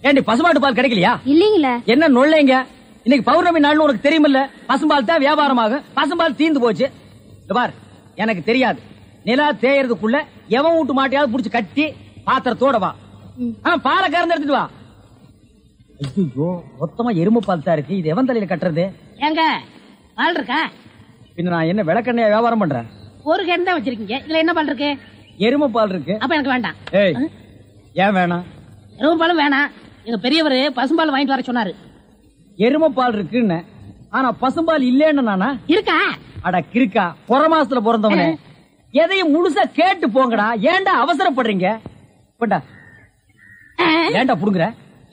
ஏண்டி பசுமாட்டு பால் கிடைக்கலையா? இல்லீங்களே. என்ன நொல்லைங்க? இன்னைக்கு பௌர்ணமி நாள்னு உனக்கு தெரியுமில்ல? பசும்பால் தான் வியாபாரமாகும். பசும்பால் தீந்து போச்சு. பார், எனக்கு தெரியாது. நிலா தேயறதுக்குள்ள எவன் வீட்டு மாட்டையாவது புடிச்சு கட்டி பாத்திரத்தோட வா. பாலை கறந்து எடுத்துட்டு வா. ஐயோ, மொத்தமா எருமை பால் தான் இருக்கு. இது எவன் தலையில கட்டுறது? ஏங்க பால் இருக்கா? பின்ன நான் என்ன விளக்கெண்ணையா வியாபாரம் பண்றேன்? ஒரு கேன் தான் வச்சிருக்கீங்க. இதுல என்ன பால் இருக்கு? எருமை பால் இருக்கு. அப்ப எனக்கு வேண்டாம். ஏய், ஏன் வேணாம்? எருமை பாலும் வேணாம். எங்க பெரியவர் பசும்பால் வாங்கிட்டு வர சொன்னாரு. எருமை பால் இருக்குன்னு, ஆனா பசும்பால் இல்லன்னு நானா? இருக்கா? அட கிறுக்கா, புற மாசத்துல பிறந்தவனே, எதையும் முழுசா கேட்டு போங்கடா. ஏன்டா அவசரப்படுறீங்க? போண்டா. ஏன்டா புடுங்குற?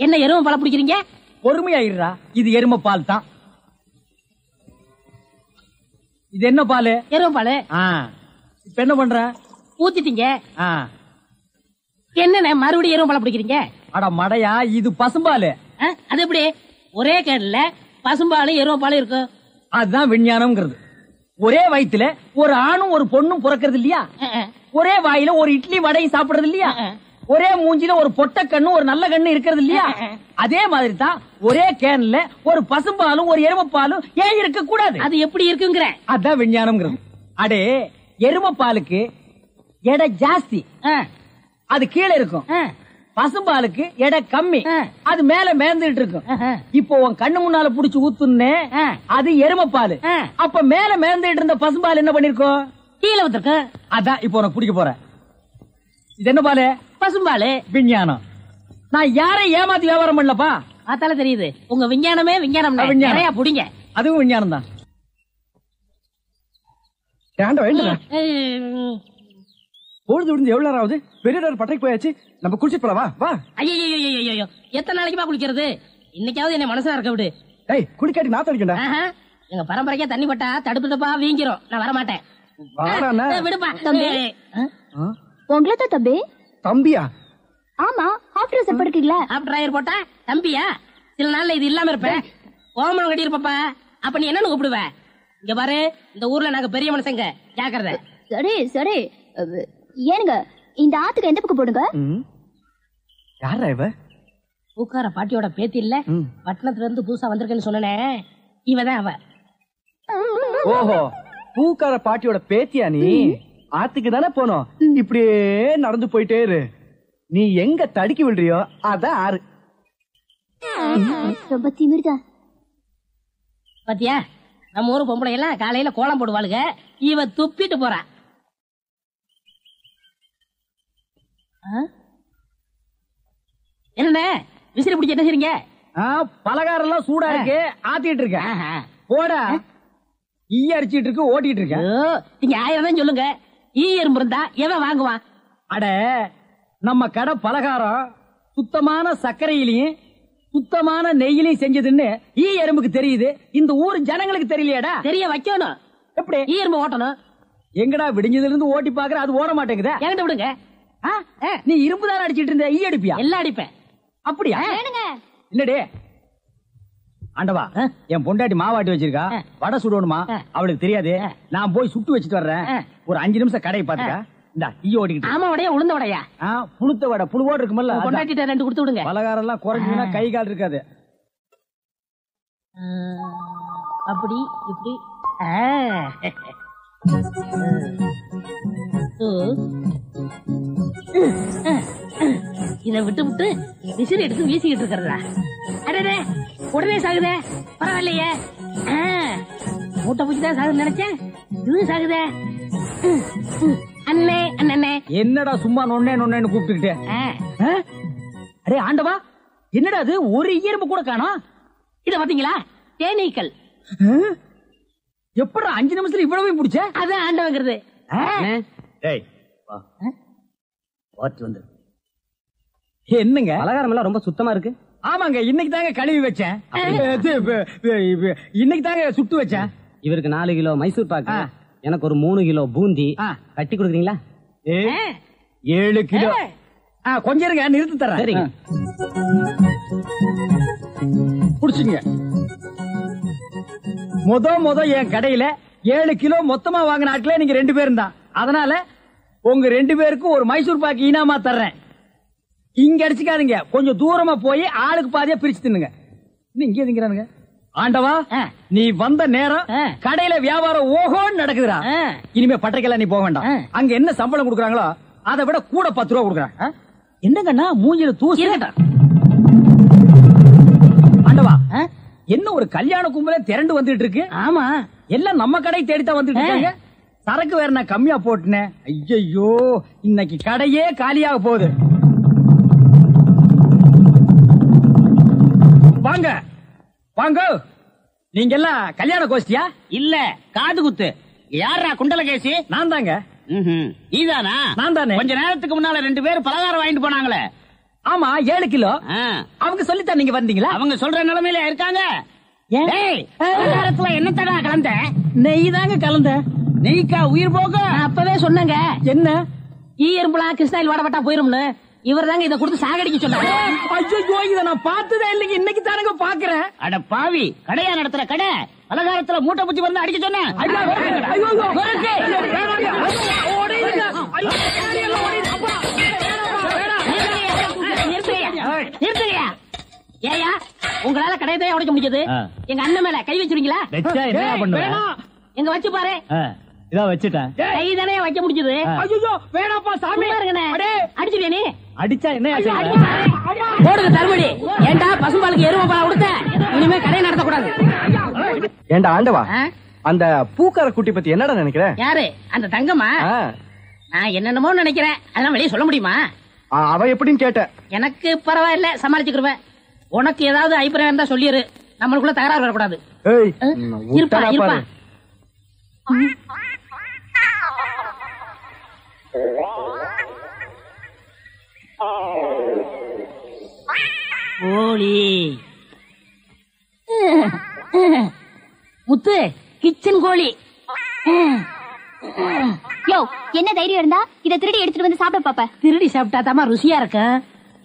என்ன எருமை பால் பிடிக்கிறீங்க? பொறுமையாயிடுறா. இது எருமை பால் தான். இது என்ன பால்? எருமை பால். இப்ப என்ன பண்ற? ஊத்திட்டீங்க. என்னண்ணே மறுபடியும் எருமை பால் பிடிக்கிறீங்க? அட மடையா, இது பசும்பால். அது எப்படி ஒரே கேன்ல பசும்பாலும் எருமை பாலும் இருக்கு? அதுதான் விஞ்ஞானம்ங்கிறது. ஒரே வயித்துல ஒரு ஆணும் ஒரு பொண்ணும் பிறக்கிறது இல்லையா? ஒரே வாயில ஒரு இட்லி வடையும் சாப்பிடுறது இல்லையா? ஒரே மூஞ்சில ஒரு பொட்ட கண்ணு ஒரு நல்ல கண்ணு இருக்கிறது இல்லையா? அதே மாதிரி தான் ஒரே கேன்ல ஒரு பசும்பாலும் ஒரு எருமை பாலும் ஏன் இருக்க கூடாது? அது எப்படி இருக்குங்கிற? அதான் விஞ்ஞானம்ங்கிறது. அடே, எருமை பாலுக்கு எடை ஜாஸ்தி, அது கீழே இருக்கும். பசும்பாலுக்கு எடை கம்மி, அது மேல மேந்துட்டு இருக்கும். இப்போ உன் கண்ணு முன்னால புடிச்சு ஊத்துனே, அது எருமை பால். அப்ப மேல மேந்துட்டு இருந்த பசும்பால் என்ன பண்ணிருக்கோம்? கீழே வந்துருக்கு. அதான் இப்போ உனக்கு குடிக்க போறேன். இது என்ன பால்? பசும்பால். விஞ்ஞானம். நான் யாரையும் ஏமாத்தி வியாபாரம் பண்ணலப்பா. அதால தெரியுது உங்க விஞ்ஞானமே விஞ்ஞானம். நிறைய புடிங்க. அதுவும் விஞ்ஞானம் தான். பொழுது விடுந்து எவ்வளவு நேரம் ஆகுது? பெரிய பட்டைக்கு போயாச்சு. நம்ம குளிச்சுட்டு போலாம். வா. ஐயோ, எத்தனை நாளைக்குமா குளிக்கிறது? இன்னைக்காவது என்ன மனசா இருக்க விடு. ஏய், குளிக்காட்டி நான் தடிக்கண்டா. எங்க பரம்பரைக்கே தண்ணி பட்டா தடுப்பு தப்பா வீங்கிரும். நான் வர மாட்டேன். விடுப்பா தம்பி. உங்களை தான் தம்பி. தம்பியா? ஆமா, ஹாஃப் ட்ரெஸ் போட்டுக்கீங்களா? ஹாஃப் ட்ரையர் போட்டா தம்பியா? சில நாள்ல இது இல்லாம இருப்பேன். ஓமனம் கட்டி இருப்பப்பா. அப்ப நீ என்னன்னு கூப்பிடுவ? இங்க பாரு, இந்த ஊர்ல நாங்க பெரிய மனுஷங்க, ஜாக்கிரதை. சரி சரி. ஏனுங்க, இந்த ஆத்துக்கு எந்த பக்கம் போடுங்க? யாரா இவ? பூக்கார பாட்டியோட பேத்தி இல்ல, பட்டணத்துல இருந்து புதுசா வந்திருக்கேன்னு சொன்னனே, இவதான் அவ. ஓஹோ, பூக்கார பாட்டியோட பேத்தியா நீ? ஆத்துக்கு தானே போனோம். இப்படியே நடந்து போயிட்டே இரு. நீ எங்க தடுக்கி விடுறியோ அதான் ஆறு. ரொம்ப திமிர்தா. பாத்தியா, நம்ம ஊரு பொம்பளை எல்லாம் காலையில கோலம் போடுவாளுங்க. இவ துப்பிட்டு போறா. என்ன விசிறி பிடிச்ச என்ன செய்றீங்க? பலகாரம் எல்லாம் சூடா இருக்கு, ஆத்திட்டு இருக்கேன். போடா. ஈ அரிச்சிட்டு இருக்கு, ஓட்டிட்டு இருக்கேன். நீங்க 1000 தான் சொல்லுங்க. ஈ எறும்பு இருந்தா எவன் வாங்குவான்? அட, நம்ம கடை பலகாரம் சுத்தமான சர்க்கரையிலையும் சுத்தமான நெய்யிலையும் செஞ்சதுன்னு ஈ எறும்புக்கு தெரியுது. இந்த ஊர் ஜனங்களுக்கு தெரியலையாடா? தெரிய வைக்கணும். எப்படி? ஈ எறும்பு ஓட்டணும். எங்கடா விடிஞ்சதுல இருந்து ஓட்டி பாக்குற, அது ஓட மாட்டேங்குதா? என்கிட்ட விடுங்க. நீ இரும்பு தானே அடிச்சிட்டு இருந்த, ஈ அடிப்பியா? எல்லாம் அடிப்பேன். அப்படியா? இல்லடே ஆண்டவா, என் பொண்டாட்டி மாவாட்டி வச்சிருக்கா, வடை சுடணுமா? அவளுக்கு தெரியாது. நான் போய் சுட்டு வச்சுட்டு வர்றேன். ஒரு 5 நிமிஷம் கடையை பாத்துக்க. இந்த ஈ ஓடிக்கிட்டு. ஆமா, வடையா உளுந்த வடையா? புளுத்த வடை, புழுவோடு இருக்குமல்ல. பொண்டாட்டிட்ட 2 கொடுத்து விடுங்க. பலகாரம் எல்லாம் குறைஞ்சுன்னா கை கால் இருக்காது. அப்படி இப்படி. இத விட்டு விட்டு விசிறி எடுத்து வீசிக்கிட்டு இருக்கிறதா? அடடே, உடனே சாகுதே. பரவாயில்லையே, மூட்டை பூச்சிதான் சாகுது நினைச்சேன். இது சாகுதே. அண்ணே அண்ணே, என்னடா சும்மா நொண்ணே நொண்ணேன்னு கூப்பிட்டுக்கிட்டே? அடே ஆண்டவா, என்னடா அது? ஒரு ஈரம்பு கூட காணோம். இத பாத்தீங்களா? தேனீக்கள். எப்படா 5 நிமிஷத்துல இவ்வளவு பிடிச்ச? அதான் ஆண்டவங்கிறது. என்னங்க பலகாரம் எல்லாம் ரொம்ப சுத்தமா இருக்கு. ஆமாங்க, இன்னைக்கு தாங்க கழுவி வச்சேன். இன்னைக்கு தாங்க சுட்டு வச்சேன். இவருக்கு 4 கிலோ மைசூர் பாக்கு, எனக்கு ஒரு 3 கிலோ பூந்தி கட்டி கொடுக்குறீங்களா? 7 கிலோ. கொஞ்சம் இருங்க, நிறுத்தி தரேன். சரிங்க. புடிச்சுங்க. முத என் கடையில 7 கிலோ மொத்தமா வாங்கின ஆட்களே நீங்க 2 பேரும் தான். அதனால உங்க 2 பேருக்கும் ஒரு மைசூர் பாக்கு இனாமா தர்றேன். இங்க அடிச்சுக்காதீங்க, கொஞ்சம் தூரமா போய் ஆளுக்கு பாதியா பிரிச்சு தின்னுங்க. இங்கே திங்கிறானுங்க. ஆண்டவா, நீ வந்த நேரம் கடையில வியாபாரம் ஓஹோன்னு நடக்குதுடா. இனிமே பட்டறைக்கெல்லாம் நீ போக வேண்டாம். அங்க என்ன சம்பளம் கொடுக்குறாங்களோ அதை விட கூட 10 ரூபா கொடுக்குறாங்க. என்னங்கண்ணா மூஞ்சில தூசி. ஆண்டவா, என்ன ஒரு கல்யாண கும்பலே திரண்டு வந்துட்டு இருக்கு. ஆமா, எல்லாம் நம்ம கடை தேடித்தான் வந்துட்டு இருக்காங்க. சரக்கு வேற நான் கம்மியா போட்டுனேன். ஐயோ, இன்னைக்கு கடையே காலியாக போகுது. வாங்க வாங்க, நீங்க எல்லாம் கல்யாண கோஷ்டியா? இல்ல, காது குத்து. யாரா குண்டலகேசி? நான் தாங்க. நீதானா? நான் தானே. கொஞ்ச நேரத்துக்கு முன்னால 2 பேர் பலகாரம் வாங்கிட்டு போனாங்களே. ஆமா, 7 கிலோ. அவங்க சொல்லித்தான் நீங்க வந்தீங்களா? அவங்க சொல்ற நிலைமையில இருக்காங்க. பலகாரத்துல என்ன தடா கலந்த? நெய் தாங்க கலந்த. நெய்க்கா உயிர் போக? அப்பவே சொன்னங்க. என்ன? ஈ எறும்புலாம் கிருஷ்ணாயில் வாடப்பட்டா போயிரும்னு. இவர் தாங்க இதை கொடுத்து சாகடிக்க சொன்னாங்க. ஐயோ, இதை நான் பார்த்ததே இல்லைங்க, இன்னைக்கு தானங்க பாக்குறேன். அட பாவி, கடையா நடத்துற கடை பலகாரத்துல மூட்டை பூச்சி வந்து அடிக்க சொன்ன. ஏயா, உங்களால கடையதான் உடைக்க முடிஞ்சது. எங்க அண்ணன் மேல கை வச்சிருக்கீங்களா? எங்க வச்சு பாரு. இதான் வச்சுட்டேன். கை தானே வைக்க முடிஞ்சது. ஐயோ வேணாப்பா சாமி, அடிச்சுட்டியா நீ? அடிச்சா என்ன போடுங்க தருமடி. ஏண்டா பசும்பாலுக்கு எருமை பால் கொடுத்த? இனிமே கடையை நடத்தக்கூடாது. ஏண்டா ஆண்டவா, அந்த பூக்கார குட்டி பத்தி என்னடா நினைக்கிற? யாரு அந்த தங்கம்மா? நான் என்னென்னமோ நினைக்கிறேன், அதெல்லாம் வெளியே சொல்ல முடியுமா? அவ எப்படின்னு கேட்ட. எனக்கு பரவாயில்ல, சமாளிச்சுக்குருவேன். உனக்கு ஏதாவது அபிப்பிராயம் இருந்தா சொல்லிரு, நம்மளுக்குள்ள தகராறு வரக்கூடாது. இருப்பா இருப்பா. கோழி முத்து, கிச்சன் கோழி. யோ, என்ன தைரியம் இருந்தா இதை திருடி எடுத்துட்டு வந்து சாப்பிட பாப்ப? திருடி சாப்பிட்டா தாமா ருசியா இருக்கும்.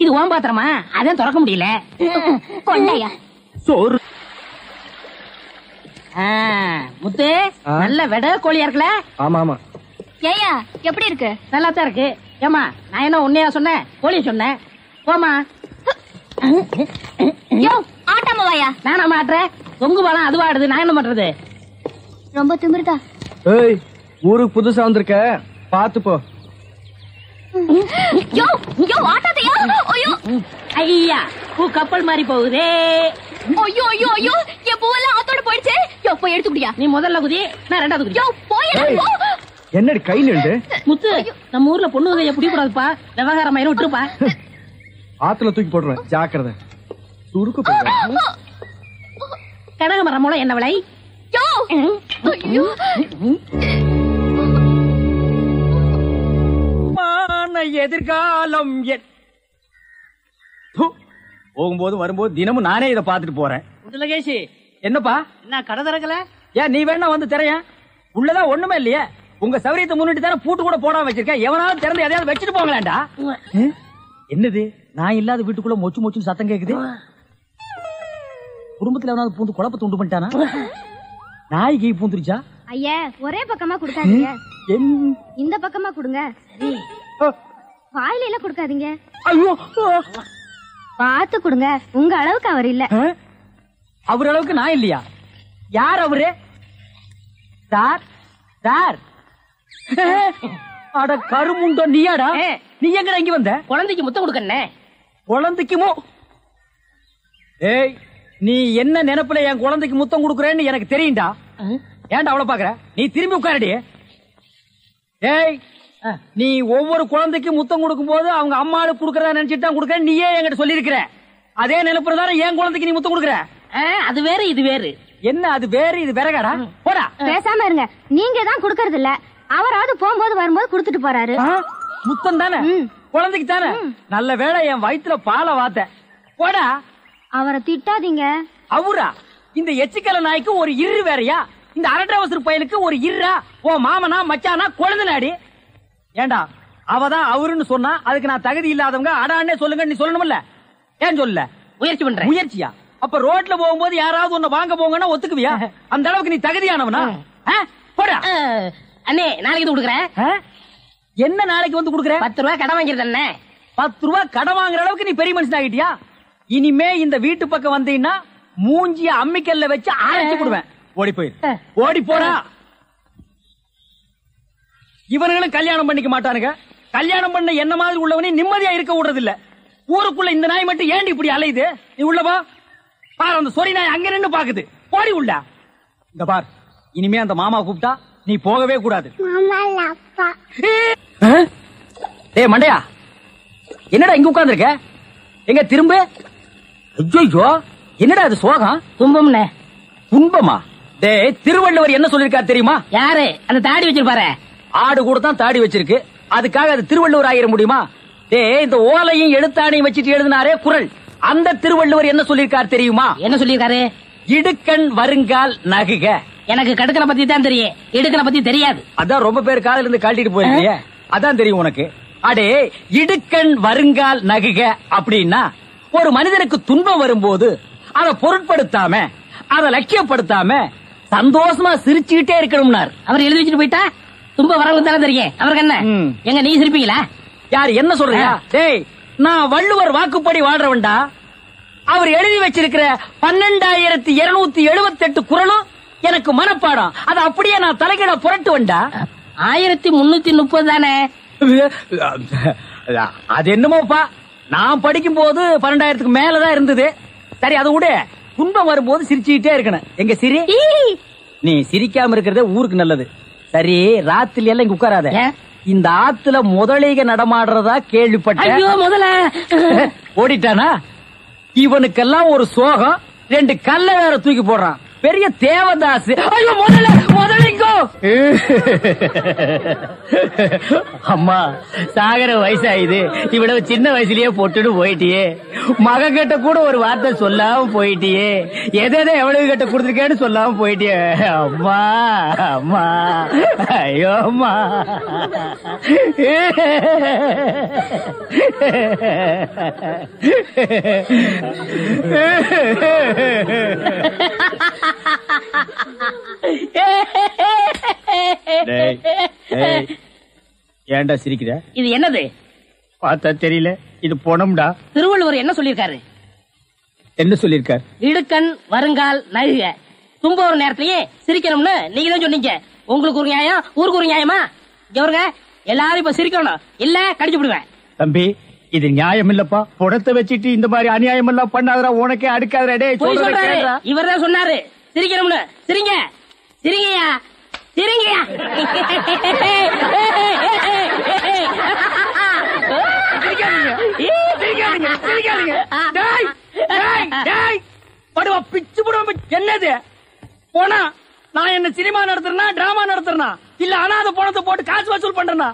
இது ஓம் பாத்திரமா, அதான் திறக்க முடியல. கொண்டையா சோறு. முத்து, நல்ல வெட கோழியா இருக்குல்ல? ஆமா ஆமா. ஏயா, எப்படி இருக்கு? நல்லா தான் இருக்கு. ஏமா, நான் என்ன உன்னையா சொன்னேன், கோழிய சொன்னேன். போமா. யோ, ஆட்டாம வாயா. நானா மாட்டுறேன்? தொங்கு பாலம் அதுவா ஆடுது, நான் என்ன பண்றது? ரொம்ப திமிருதா. ஏய், ஊருக்கு புதுசா வந்திருக்க, பாத்து போ. யோ யோ, ஆட்டாதையா. ஐயோ ஐயா, பூ கப்பல் மாதிரி போகுதே. ஐயோ ஐயோ ஐயோ, என் பூவெல்லாம் ஆத்தோட போயிடுச்சு. யோ, போய் எடுத்து குடியா. நீ முதல்ல குதி, நான் ரெண்டாவது குடி. யோ, போய் போ. என்னடி கை நின்று? முத்து, நம்ம ஊர்ல பொண்ணு வகையை பிடிக்க கூடாதுப்பா, விவகாரம் ஆயிரம் விட்டுருப்பா. ஆத்துல தூக்கி போடுறேன், ஜாக்கிரதை. சுருக்கு போடுறேன். கனகமரம் மூலம் என்ன விலை? யோ, ஐயோ. எதிர்காலம் போகும்போது வரும்போது தினமும் நானே இதை பாத்துட்டு போறேன். குண்டலகேசி, என்னப்பா? என்ன கடை திறக்கல? ஏன் நீ வேணா வந்து திரையன்? உள்ளதான் ஒண்ணுமே இல்லையே. உங்க சௌரியத்தை முன்னிட்டு தானே பூட்டு கூட போடாம வச்சிருக்கேன். எவனாவது திறந்து எதையாவது வச்சுட்டு போங்களாண்டா. என்னது, நான் இல்லாத வீட்டுக்குள்ள மொச்சு மொச்சு சத்தம் கேக்குது. குடும்பத்துல எவனாவது பூந்து குழப்பத்தை உண்டு பண்ணிட்டானா? நாய்க்கு பூந்துருச்சா? ஐயா, ஒரே பக்கமா கொடுக்காதீங்க, இந்த பக்கமா கொடுங்க. வாயில எல்லாம் கொடுக்காதீங்க. ஐயோ, பாத்து கொடுங்க. உங்க அளவுக்கு அவர் இல்ல. அவர் அளவுக்கு நான் இல்லையா? யார் அவரு? Sir sir. அட கருமுண்டோ, நீயாடா? நீ எங்கடா இங்க வந்த? குழந்தைக்கு முத்தம் கொடுக்கண்ணே. குழந்தைக்குமோ? ஏய், நீ என்ன நினைப்புல என் குழந்தைக்கு முத்தம் கொடுக்கறேன்னு எனக்கு தெரியும்டா. ஏன்டா அவ்வளவு பாக்குற? நீ திரும்பி உட்காரடி. ஏய், நீ ஒவ்வொரு குழந்தைக்கு முத்தம் கொடுக்கும் போது அவங்க அம்மாளுக்கு கொடுக்கறதா நினைச்சிட்டு தான் கொடுக்கற. நீயே என்கிட்ட சொல்லி இருக்கிற. அதே நினைப்புறதான என் குழந்தைக்கு நீ முத்தம் கொடுக்கற. அது வேறு இது வேறு. என்ன அது வேறு இது வேறகாடா? போடா. பேசாம இருங்க. நீங்க தான் கொடுக்கறது இல்ல, அவராவது போகும்போது வரும்போது கொடுத்துட்டு போறாரு. முத்தம் தானே குழந்தைக்கு தானே? நல்ல வேளை என் வயிற்றுல பாலை வாத்த. போடா. அவரை திட்டாதீங்க. அவரா? இந்த எச்சிக்கல நாய்க்கு ஒரு இரு வேறையா? இந்த அரட்டவசர் பயலுக்கு ஒரு இருரா? ஓ மாமனா மச்சானா குழந்தை. ஏண்டா, அவதான் அவருன்னு சொன்னா அதுக்கு நான் தகுதி இல்லாதவங்க அடானே சொல்லுங்க நீ சொல்லணும்ல? ஏன் சொல்ல? முயற்சி பண்றேன். முயற்சியா? அப்ப ரோட்ல போகும்போது யாராவது உன்னை வாங்க போங்கன்னா ஒத்துக்குவியா? அந்த அளவுக்கு நீ தகுதியானவனா? போடா. அண்ணே, நாளைக்கு கொடுக்குறேன். என்ன நாளைக்கு வந்து கொடுக்குறேன்? 10 ரூபாய் கடன் வாங்கிருந்தே. 10 ரூபாய் கடன் வாங்குற அளவுக்கு நீ பெரிய மனுஷன் ஆகிட்டியா? இனிமே இந்த வீட்டு பக்கம் வந்தீங்கன்னா மூஞ்சிய அம்மிக்கல்ல வச்சு அரைச்சு விடுவேன். ஓடி போயிரு, ஓடி போறா. இவனுங்களும் கல்யாணம் பண்ணிக்க மாட்டானுங்க. கல்யாணம் பண்ண என்ன மாதிரி உள்ளவனே நிம்மதியா இருக்க விடுறது இல்ல. ஊருக்குள்ள இந்த நாய் மட்டும் ஏண்டி இப்படி அலையுது? நீ உள்ளவா பாரு, அந்த சொறி நாய் அங்க நின்னு பாக்குது. போடி உள்ள. இந்த பார், இனிமே அந்த மாமா கூப்பிட்டா நீ போகவே கூடாது. டேய் மண்டையா, என்னடா இங்க உட்கார்ந்திருக்க? எங்க திரும்ப? ஐயோ, என்னடா அது சோகம்? துன்பம்னே. துன்பமா? டேய், திருவள்ளுவர் என்ன சொல்லிருக்காரு தெரியுமா? யாரு அந்த தாடி வச்சிருப்பாரு? ஆடு கூட தான் தாடி வச்சிருக்கு, அதுக்காக அது திருவள்ளுவர் ஆயிர முடியுமா? டேய், இந்த ஓலையும் எழுத்தாணையும் வச்சிட்டு எழுதினாரே குறள், அந்த திருவள்ளுவர் என்ன சொல்லிருக்காரு தெரியுமா? என்ன சொல்லிருக்காரு? இடுக்கண் வருங்கால் நகுக. எனக்கு கடுக்கனை பத்தி தான் தெரியும், இடுக்கனை பத்தி தெரியாது. அதான் ரொம்ப பேர் காதுல இருந்து கழட்டிட்டு போயிருக்கீங்க, அதான் தெரியும் உனக்கு. அடே, இடுக்கண் வருங்கால் நகுக அப்படின்னா ஒரு மனிதனுக்கு துன்பம் வரும்போது அதை பொருட்படுத்தாம, அதை லட்சியப்படுத்தாம சந்தோஷமா சிரிச்சுக்கிட்டே இருக்கணும்னார். அவர் எழுதி வச்சுட்டு போயிட்டா துன்பம் வரவங்க தானே தெரியும். அவருக்கு என்ன? எங்க நீ சிரிப்பீங்களா? யார் என்ன சொல்றியா? டேய், நான் வள்ளுவர் வாக்குப்படி வாழ்றவன்டா. அவர் எழுதி வச்சிருக்கிற 12,278 குறளும் எனக்கு மனப்பாடம். அது அப்படியே நான் தலைகீழ புரட்டுவன்டா. 1330 தானே? அது என்னமோப்பா, நான் படிக்கும் போது 12,000க்கு மேலதான் இருந்தது. சரி, அது விட துன்பம் வரும்போது சிரிச்சுக்கிட்டே இருக்கணும். எங்க சிரி, நீ சிரிக்காம இருக்கிறதே ஊருக்கு நல்லது. சரி, ராத்திரி எல்லாம் இங்க உட்காராத. இந்த ஆத்துல முதலைக நடமாடுறதா கேள்விப்பட்டேன். முதல்ல ஓடிட்டானா? இவனுக்கெல்லாம் ஒரு சோகம், 2 கல்ல வேற தூக்கி போடுறான். பெரிய தேவதாஸ். ஐயோ, முதலிங்கோ. அம்மா, சாகர வயசாயுது, இவ்வளவு சின்ன வயசுலயே போட்டுட்டு போயிட்டியே. மக கிட்ட கூட ஒரு வார்த்தை சொல்லாம போயிட்டியே. எதை எவ்வளவு கிட்ட கொடுத்துருக்கேன்னு சொல்லாம போயிட்டியே. அம்மா, அம்மா, ஐயோ அம்மா. ஏன்டா சிரிக்கிற? இது என்னது? பார்த்தா தெரியல, இது பொணம்டா. திருவள்ளுவர் என்ன சொல்லிருக்காரு? என்ன சொல்லிருக்காரு? இடுக்கண் வருங்கால் நகுக. துன்ப ஒரு நேரத்திலேயே சிரிக்கணும்னு நீங்க தான் சொன்னீங்க. உங்களுக்கு ஒரு நியாயம், ஊருக்கு ஒரு நியாயமா? இவருங்க எல்லாரும் இப்ப சிரிக்கணும், இல்ல கடிச்சு விடுவேன். தம்பி, இது நியாயம் இல்லப்பா. புடத்தை வச்சிட்டு இந்த மாதிரி அநியாயம் எல்லாம் பண்ணாதடா, உனக்கே அடுக்காதடா. இவர் தான் சொன்னாரு சிரிக்கணும்னு. சிரிங்க, சிரிங்கயா, சிரிங்கயா. பிச்சு போடுவோம். என்னது போனா? நான் என்ன சினிமா நடத்துறேனா, டிராமா நடத்துறேனா, இல்ல அனாதை பணத்தை போட்டு காசு வசூல் பண்றேனா?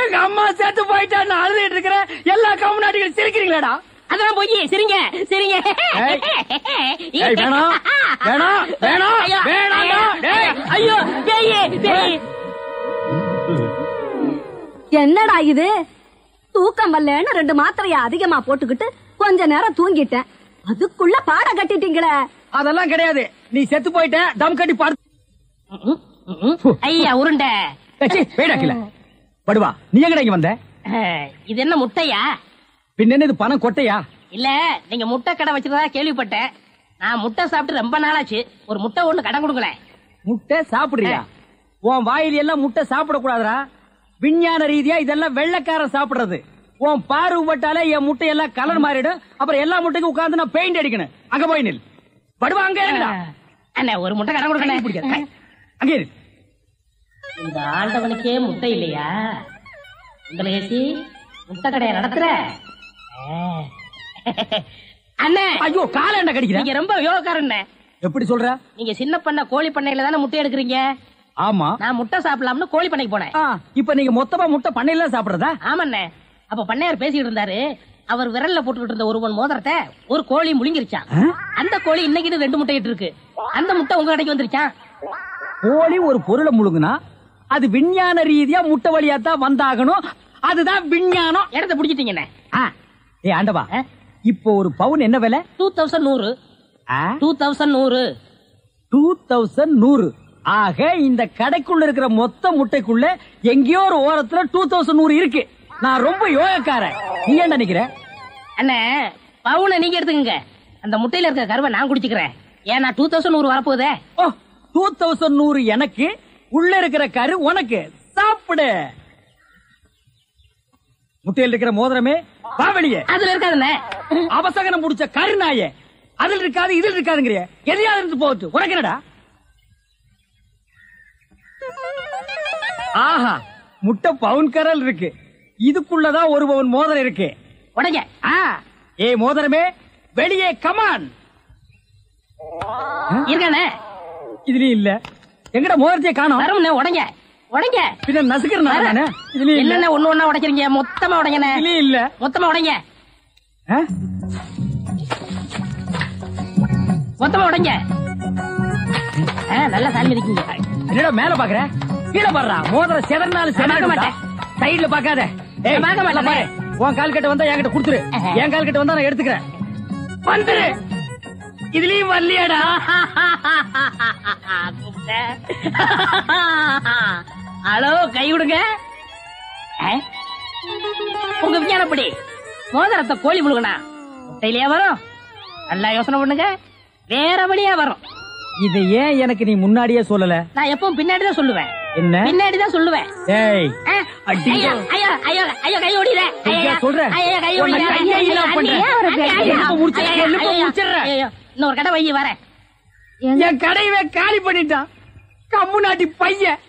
எங்க அம்மா சேர்த்து போயிட்டா நான் அழுதுட்டு இருக்கிறேன். எல்லா கம்யூனிட்டிகளும் சிரிக்கிறீங்களாடா? அதான் போய் சிரிங்க, சிரிங்க. வேணாம், வேணாம், வேணாம், வேணாம். ஐயோ, என்னடா இது? தூக்கம் வரலன்னு 2 மாத்திரைய அதிகமா போட்டுக்கிட்டு கொஞ்ச நேரம் தூங்கிட்டேன். அதுக்குள்ள பாட கட்டிட்டீங்களே. அதெல்லாம் கிடையாது, நீ செத்து போயிட்ட. தம் கட்டி பாடு. ஐயா உருண்டை. வேடாக்கல படுவா. நீ எங்கடா இங்க வந்த? இது என்ன முட்டையா? பின்ன என்ன இது பணம் கொட்டையா? இல்ல, நீங்க முட்டை கடை வச்சிருந்தா கேள்விப்பட்டேன். நான் முட்டை சாப்பிட்டு ரொம்ப நாளாச்சு. ஒரு முட்டை ஒண்ணு கடன் கொடுங்களேன். முட்டை சாப்பிடுறியா? உன் வாயில் எல்லாம் முட்டை சாப்பிட கூடாதுரா. விஞ்ஞான ரீதியா இதெல்லாம் வெள்ளைக்காரன் சாப்பிடுறது. உன் பார்வை பட்டாலே என் முட்டை எல்லாம் கலர் மாறிடும். அப்புறம் எல்லா முட்டைக்கும் உட்கார்ந்து நான் பெயிண்ட் அடிக்கணும். அங்க போய் நில். படுவா, அங்க அண்ணா ஒரு முட்டை கடன் கொடுக்கணும். அங்கே இரு. இந்த ஆண்டவனுக்கே முட்டை இல்லையா? உங்களை ஏசி முட்டை கடையை நடத்துற அண்ணே. ஐயோ, கால கடிக்கிற. நீங்க ரொம்ப யோகக்காரன். எப்படி சொல்ற? நீங்க சின்ன பண்ண கோழி பண்ணையில தானே முட்டை எடுக்கிறீங்க? ஆமா. நான் முட்டை சாப்பிடலாம்னு கோழி பண்ணைக்கு போனேன். இப்ப நீங்க மொத்தமா முட்டை பண்ணையில சாப்பிடுறதா? ஆமாண்ணே. அப்ப பண்ணையார் பேசிட்டு இருந்தாரு. அவர் விரல்ல போட்டுக்கிட்டு இருந்த ஒருவன் மோதிரத்தை ஒரு கோழி முழுங்கிருச்சான். அந்த கோழி இன்னைக்கு 2 முட்டை இட்டு இருக்கு. அந்த முட்டை உங்க கடைக்கு வந்துருச்சான். கோழி ஒரு பொருளை முழுங்குனா அது விஞ்ஞான ரீதியா முட்டை வழியா தான் வந்தாகணும். அதுதான் விஞ்ஞானம். இடத்த பிடிச்சிட்டீங்கண்ணே. ஏ ஆண்டவா, இப்போ ஒரு பவுன் என்ன விலை? 2100. 2100. 2100. ஆக இந்த கடைக்குள்ள இருக்கிற மொத்த முட்டைக்குள்ள எங்கேயோ ஒரு ஓரத்துல 2100 இருக்கு. நான் ரொம்ப யோகக்காரன். நீ ஏன் நினைக்கிற? அண்ணே பவுனை நீங்க எடுத்துக்கங்க. அந்த முட்டையில இருக்க கருவை நான் குடிச்சுக்கிறேன். ஏன்னா 2100 வரப்போகுதே. ஓ 2100 எனக்கு, உள்ள இருக்கிற கரு உனக்கு. சாப்பிடு. முட்டையில் இருக்கிற மோதிரமே பாவலியே. அதுல இருக்காதுண்ணே. அவசகனம் முடிச்ச கருநாயே. அதுல இருக்காது இதுல இருக்காதுங்கிறிய. எதையாவது இருந்து போட்டு உனக்கு என்னடா? ஆஹா, முட்டை பவுன் கரல் இருக்கு. இதுக்குள்ளதான் 1 பவுன் மோதிரம் இருக்கு. உடைங்க. ஏ மோதிரமே வெளியே கமான். இருக்கானே இதுலயும் இல்ல. எங்கட மோதிரத்தையே காணோம். வரும்ண்ணே. உடைங்க உடைங்க. பின்ன நசுக்கிறேன் நானு. இதுலயும் இல்ல. என்னென்ன ஒண்ணு ஒண்ணா உடைக்கிறீங்க? மொத்தமா உடைங்கண்ணே. இதுலயும் இல்ல. மொத்தமா உடைங்க. மொத்தமா உடைங்க. நல்லா சாமி இருக்கீங்க. என்னடா மேல பாக்குற? கீழே பாடுறா. மோதிரம் செதறனாலும் பார்க்க மாட்டேன். சைடுல பாக்காத. ஏய் பார்க்க மாட்டேன். பாரு. உன் கால் கட்ட வந்தா என்கிட்ட கொடுத்துரு. என் கால் கட்ட வந்தா நான் எடுத்துக்கிறேன். வந்துரு. இதுலயும் வரலையாடா? ஹலோ, கை விடுங்க. உங்க விஞ்ஞானப்படி மோதிரத்தை கோழி முழுகனா முட்டையிலேயே வரும். நல்லா யோசனை பண்ணுங்க. வேற வழியா வரும். இது ஏன் எனக்கு நீ முன்னாடியே சொல்லல? நான் எப்பவும் பின்னாடிதான் சொல்லுவேன். என்ன? பின்னாடிதான் சொல்லுவேன். ஏய் ஐயோ ஐயோ ஐயோ ஐயோ, கை ஓடிற. சொல்றேன். இன்னொரு கடை வைய வரேன். என் கடையவே காலி பண்ணிட்டான். கம்மு நாட்டி பையன்.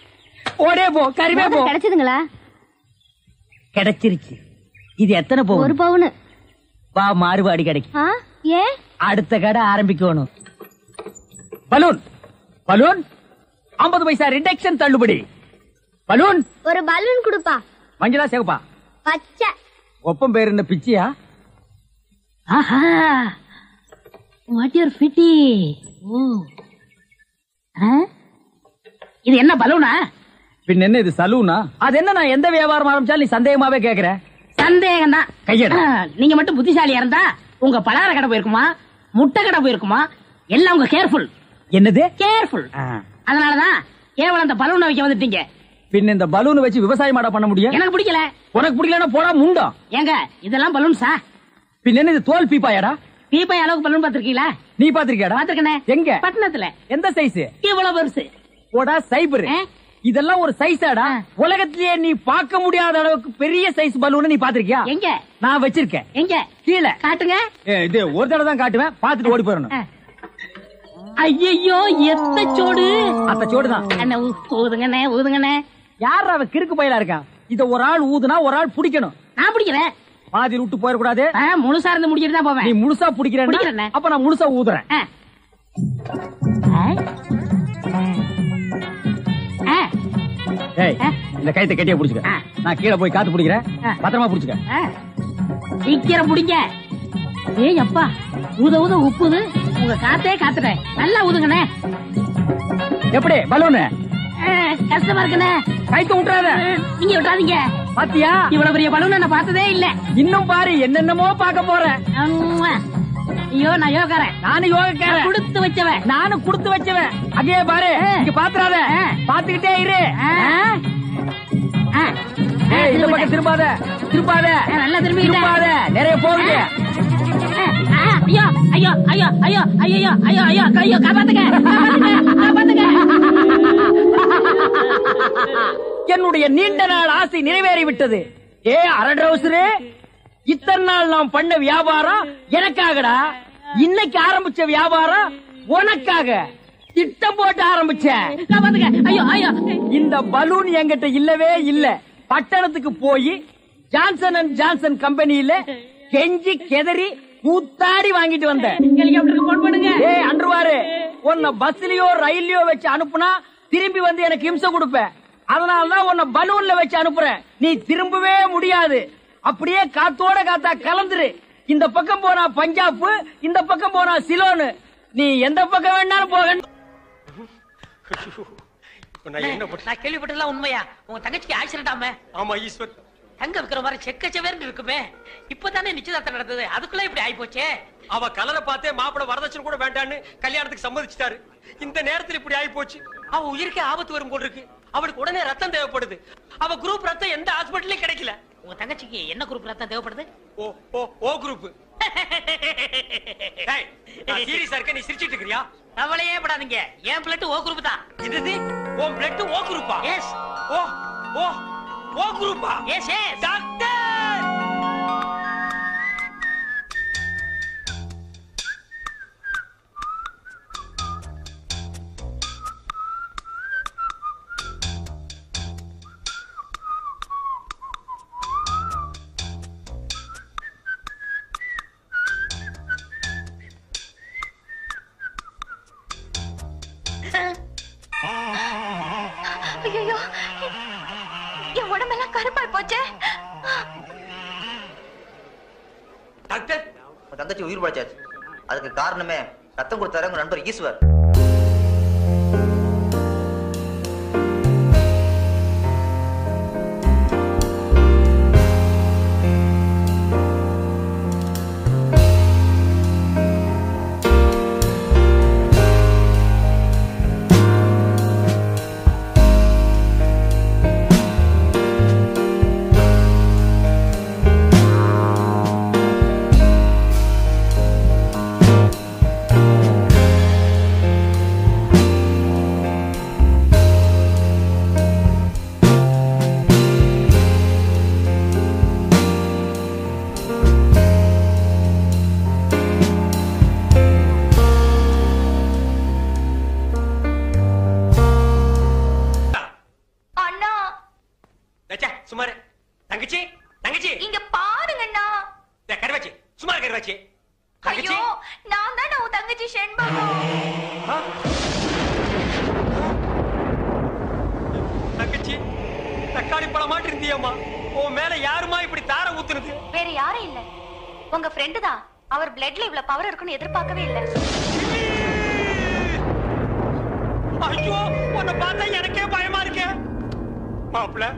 ஓடே போ. கறிவே போ. கிடைச்சதுங்களா? கிடைச்சிருச்சு. இது எத்தனை பவுன்? 1 பவுன். வா, மாறுபாடி கிடைக்கும். ஏன்? அடுத்த கடை ஆரம்பிக்கணும். பலூன் பலூன் 50 பைசா ரிடக்ஷன் தள்ளுபடி. பலூன். ஒரு பலூன் கொடுப்பா. மஞ்சளா சேவப்பா? பச்சை. ஒப்பம் பேர் என்ன பிச்சியா? ஆஹா, வாட் யூர் ஃபிட்டி. இது என்ன பலூனா? பின் என்ன இது சலூனா? அது என்ன, நான் எந்த வியாபாரம் ஆரம்பிச்சாலும் நீ சந்தேகமாவே கேக்குற. சந்தேகம் தான். கையெடு. நீங்க மட்டும் புத்திசாலியா இருந்தா உங்க பலகார கடை போயிருக்குமா, முட்டை கடை போயிருக்குமா, எல்லாம் உங்க கேர்ஃபுல். என்னது கேர்ஃபுல்? அதனாலதான் கேவலம் அந்த பலூனை வைக்க வந்துட்டீங்க. பின் இந்த பலூனை வச்சு விவசாயம் பண்ண முடியும்? எனக்கு பிடிக்கல. உனக்கு பிடிக்கலன்னா போடா முண்டம். ஏங்க இதெல்லாம் பலூன்ஸா? பின் என்ன இது தோல் பீப்பாயாடா? பீப்பாய் அளவுக்கு பலூன் பாத்திருக்கீங்களா? நீ பாத்திருக்கியாடா? பாத்திருக்கனே. எங்க? பட்டணத்துல. எந்த சைஸ்? இவ்வளவு பெருசு. போடா சைபர். இதெல்லாம் ஒரு சைஸாடா? உலகத்திலேயே நீ பார்க்க முடியாத அளவுக்கு பெரிய சைஸ் பலூன் நீ பாத்திருக்கியா? எங்க? நான் வச்சிருக்கேன். எங்க? கீழே காட்டுங்க. இது ஒரு தடவை தான் காட்டுவேன். பாத்துட்டு ஓடி போயிடணும். ஐயோ, எத்த சோடு. அந்த சோடுதான். ஊதுங்கண்ணே ஊதுங்கண்ணே. யார் அவ கிறுக்கு பயிலா இருக்கா? இத ஒரு ஆள் ஊதுனா ஒரு ஆள் பிடிக்கணும். நான் பிடிக்கிறேன். பாதி விட்டு போயிடக்கூடாது. முழுசா இருந்து முடிச்சிட்டு தான் போவேன். நீ முழுசா பிடிக்கிறேன். அப்ப நான் முழுசா ஊதுறேன். இந்த கைத்தை கட்டியா புடிச்சுக்க. நான் கீழே போய் காத்து பிடிக்கிறேன். பத்திரமா புடிச்சுக்க. சீக்கிரம் பிடிங்க. ஏய் அப்பா, ஊத ஊத உப்புது. உங்க காத்தே காத்துட்டேன். நல்லா ஊதுங்கண்ணே. எப்படி பலூனு? கஷ்டமா இருக்குண்ணே. கைத்த விட்டுறாத. நீங்க விட்டாதீங்க. பாத்தியா, இவ்வளவு பெரிய பலூன் நான் பார்த்ததே இல்ல. இன்னும் பாரு, என்னென்னமோ பார்க்க போறேன். ஐயோ, நான் யோகாரன். நானும் யோகக்காரன். கொடுத்து வச்சவன். நானும் கொடுத்து வச்சவன். அங்கே பாரு, இங்க பாத்துறாத. பாத்துக்கிட்டே இரு. இந்த பக்கம் திரும்பாத. திரும்பாத. நல்லா திரும்பாத. நிறைய போகுது. ஐயோ ஐயோ ஐயோ ஐயோ ஐயோ ஐயோ ஐயோ ஐயோ, காப்பாத்துங்க காப்பாத்துங்க. என்னுடைய நீண்ட நாள் ஆசை நிறைவேறிவிட்டது. ஏ அரடவுசரே, இத்தனை நாள் நாம் பண்ண வியாபாரம் எனக்காகடா. இன்னைக்கு ஆரம்பிச்ச வியாபாரம் உனக்காக. திட்டம் போட்டு ஆரம்பிச்சேன். ஐயோ ஐயோ, இந்த பலூன் என்கிட்ட இல்லவே இல்ல. பட்டணத்துக்கு போய் ஜான்சன் அண்ட் ஜான்சன் கம்பெனியில கெஞ்சி கெதறி கூத்தாடி வாங்கிட்டு வந்தேன். போன் பண்ணுங்க. ஏ அன்றுவாரு, உன்னை பஸ்லயோ ரயில்லயோ வச்சு அனுப்புனா திரும்பி வந்து எனக்கு இம்சை கொடுப்பேன். அதனாலதான் உன்னை பலூன்ல வச்சு அனுப்புறேன். நீ திரும்பவே முடியாது. அப்படியே காத்தோட காத்தா கலந்துரு. இந்த பக்கம் போனா பஞ்சாப், இந்த பக்கம் போனா சிலோனு. நீ எந்த பக்கம் வேணாலும் போக. நான் கேள்விப்பட்டதெல்லாம் உண்மையா? உங்க தங்கச்சிக்கு ஆக்சிடென்ட் ஆமே? ஆமா ஈஸ்வர். தங்க விக்கிற மாதிரி செக்கச்சவேர்னு இருக்குமே. இப்பதானே நிச்சயதார்த்தம் நடந்தது, அதுக்குள்ள இப்படி ஆயி போச்சே. அவ கலரை பார்த்தே மாப்பிள வரதட்சணை கூட வேண்டான்னு கல்யாணத்துக்கு சம்மதிச்சிட்டாரு. இந்த நேரத்தில் இப்படி ஆயி போச்சு. அவ உயிருக்கே ஆபத்து வரும் போல் இருக்கு. அவளுக்கு உடனே ரத்தம் தேவைப்படுது. அவ குரூப் ரத்தம் எந்த ஹாஸ்பிட்டலையும் கிடைக்கல. உங்க தங்கச்சிக்கு என்ன குரூப் ரத்தம் தேவைப்படுது? ஓ ஓ ஓ குரூப். டேய் நான் சீரியஸா இருக்க, நீ சிரிச்சிட்டு இருக்கறியா? கவலையே படாதீங்க, என் பிளட் ஓ குரூப் தான். இது உன் பிளட் ஓ குரூப்பா? எஸ். ஓ ஓ ஓ குரூப்பா? S S. டாக்டர் ஐயோ, என் உடம்பெல்லாம் கருப்பாய் போச்சே. டாக்டர் உன் தங்கச்சி உயிர் பழைச்சாச்சு. அதுக்கு காரணமே ரத்தம் கொடுத்தாரு உங்க நண்பர் ஈஸ்வர். சுமார் தங்கச்சி தங்கச்சி இங்க பாருங்கண்ணா. கருவாச்சி சுமார் கருவாச்சி. ஐயோ, நான் தான் உன் தங்கச்சி செண்பகம். தங்கச்சி தக்காளி பழமாட்டு இருந்தியம்மா, உன் மேல யாருமா இப்படி தார ஊத்துறது? வேற யாரும் இல்ல, உங்க ஃப்ரெண்டு தான். அவர் பிளட்ல இவ்வளவு பவர் இருக்குன்னு எதிர்பார்க்கவே இல்ல. ஐயோ, உன்னை பார்த்தா எனக்கே பயமா இருக்கு. மாப்பிள்ள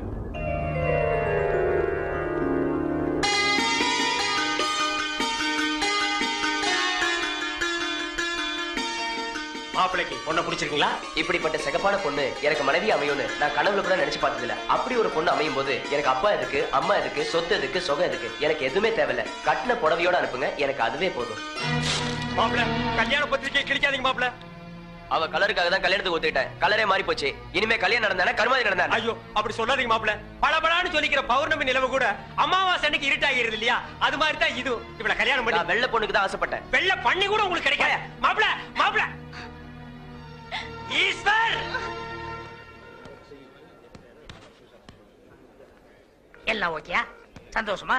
மாப்பிளைக்கு பொண்ணை பிடிச்சிருக்கீங்களா? இப்படிப்பட்ட சிகப்பான பொண்ணு எனக்கு மனைவி அமையும்னு நான் கனவுல கூட நினைச்சு பார்த்ததில்ல. அப்படி ஒரு பொண்ணு அமையும் போது எனக்கு அப்பா எதுக்கு, அம்மா எதுக்கு, சொத்து எதுக்கு, சொகம் எதுக்கு, எனக்கு எதுவுமே தேவையில்ல. கட்டின புடவையோட அனுப்புங்க, எனக்கு அதுவே போதும். மாப்பிள்ள கல்யாண பத்திரிக்கை கிழிக்காதீங்க மாப்பிள்ள. அவ கலருக்காக தான் கல்யாணத்துக்கு ஒத்துக்கிட்டேன். கலரே மாறி போச்சு. இனிமே கல்யாணம் நடந்தானே கருமாதி நடந்தானே. ஐயோ அப்படி சொல்லாதீங்க மாப்பிள்ள. பளபளான்னு சொல்லிக்கிற பௌர்ணமி நிலவு கூட அமாவாசை அன்னைக்கு இருட்டாகிறது இல்லையா? அது மாதிரி தான் இது. இவள கல்யாணம் பண்ணி வெள்ளை பொண்ணுக்கு தான் ஆசைப்பட்டேன். வெள்ளை பண்ணி கூட உங்களுக்கு கிடைக்காத மாப்பிள்ள. மாப்பிள்ள ஈஸ்வர் எல்லாம் ஓகேயா? சந்தோஷமா?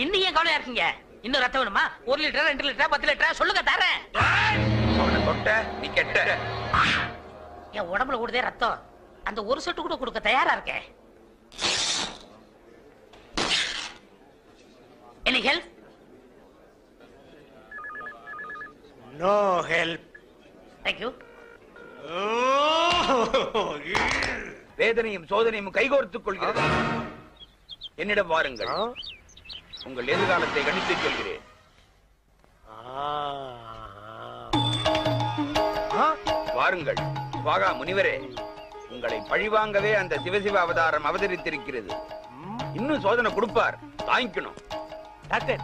இன்னும் ஏன் கவலையா இருக்கீங்க? இன்னும் ரத்தம் வேணுமா? 1 லிட்டர் 2 லிட்டர் 10 லிட்டர் சொல்லுங்க தரேன். அவனை தொட்ட நீ கெட்ட. என் உடம்புல கூடதே ரத்தம், அந்த ஒரு சொட்டு கூட கொடுக்க தயாரா இருக்கேன். Any help? No help. Thank you. வேதனையும் சோதனையும் கைகோர்த்துக் கொள்கிறது. என்னிடம் வாருங்கள், உங்கள் எதிர்காலத்தை கணித்துச் சொல்கிறேன். வாருங்கள் வாகா முனிவரே, உங்களை பழிவாங்கவே அந்த சிவசிவ அவதாரம் அவதரித்திருக்கிறது. இன்னும் சோதனை கொடுப்பார், தாங்கிக்கணும். டாக்டர்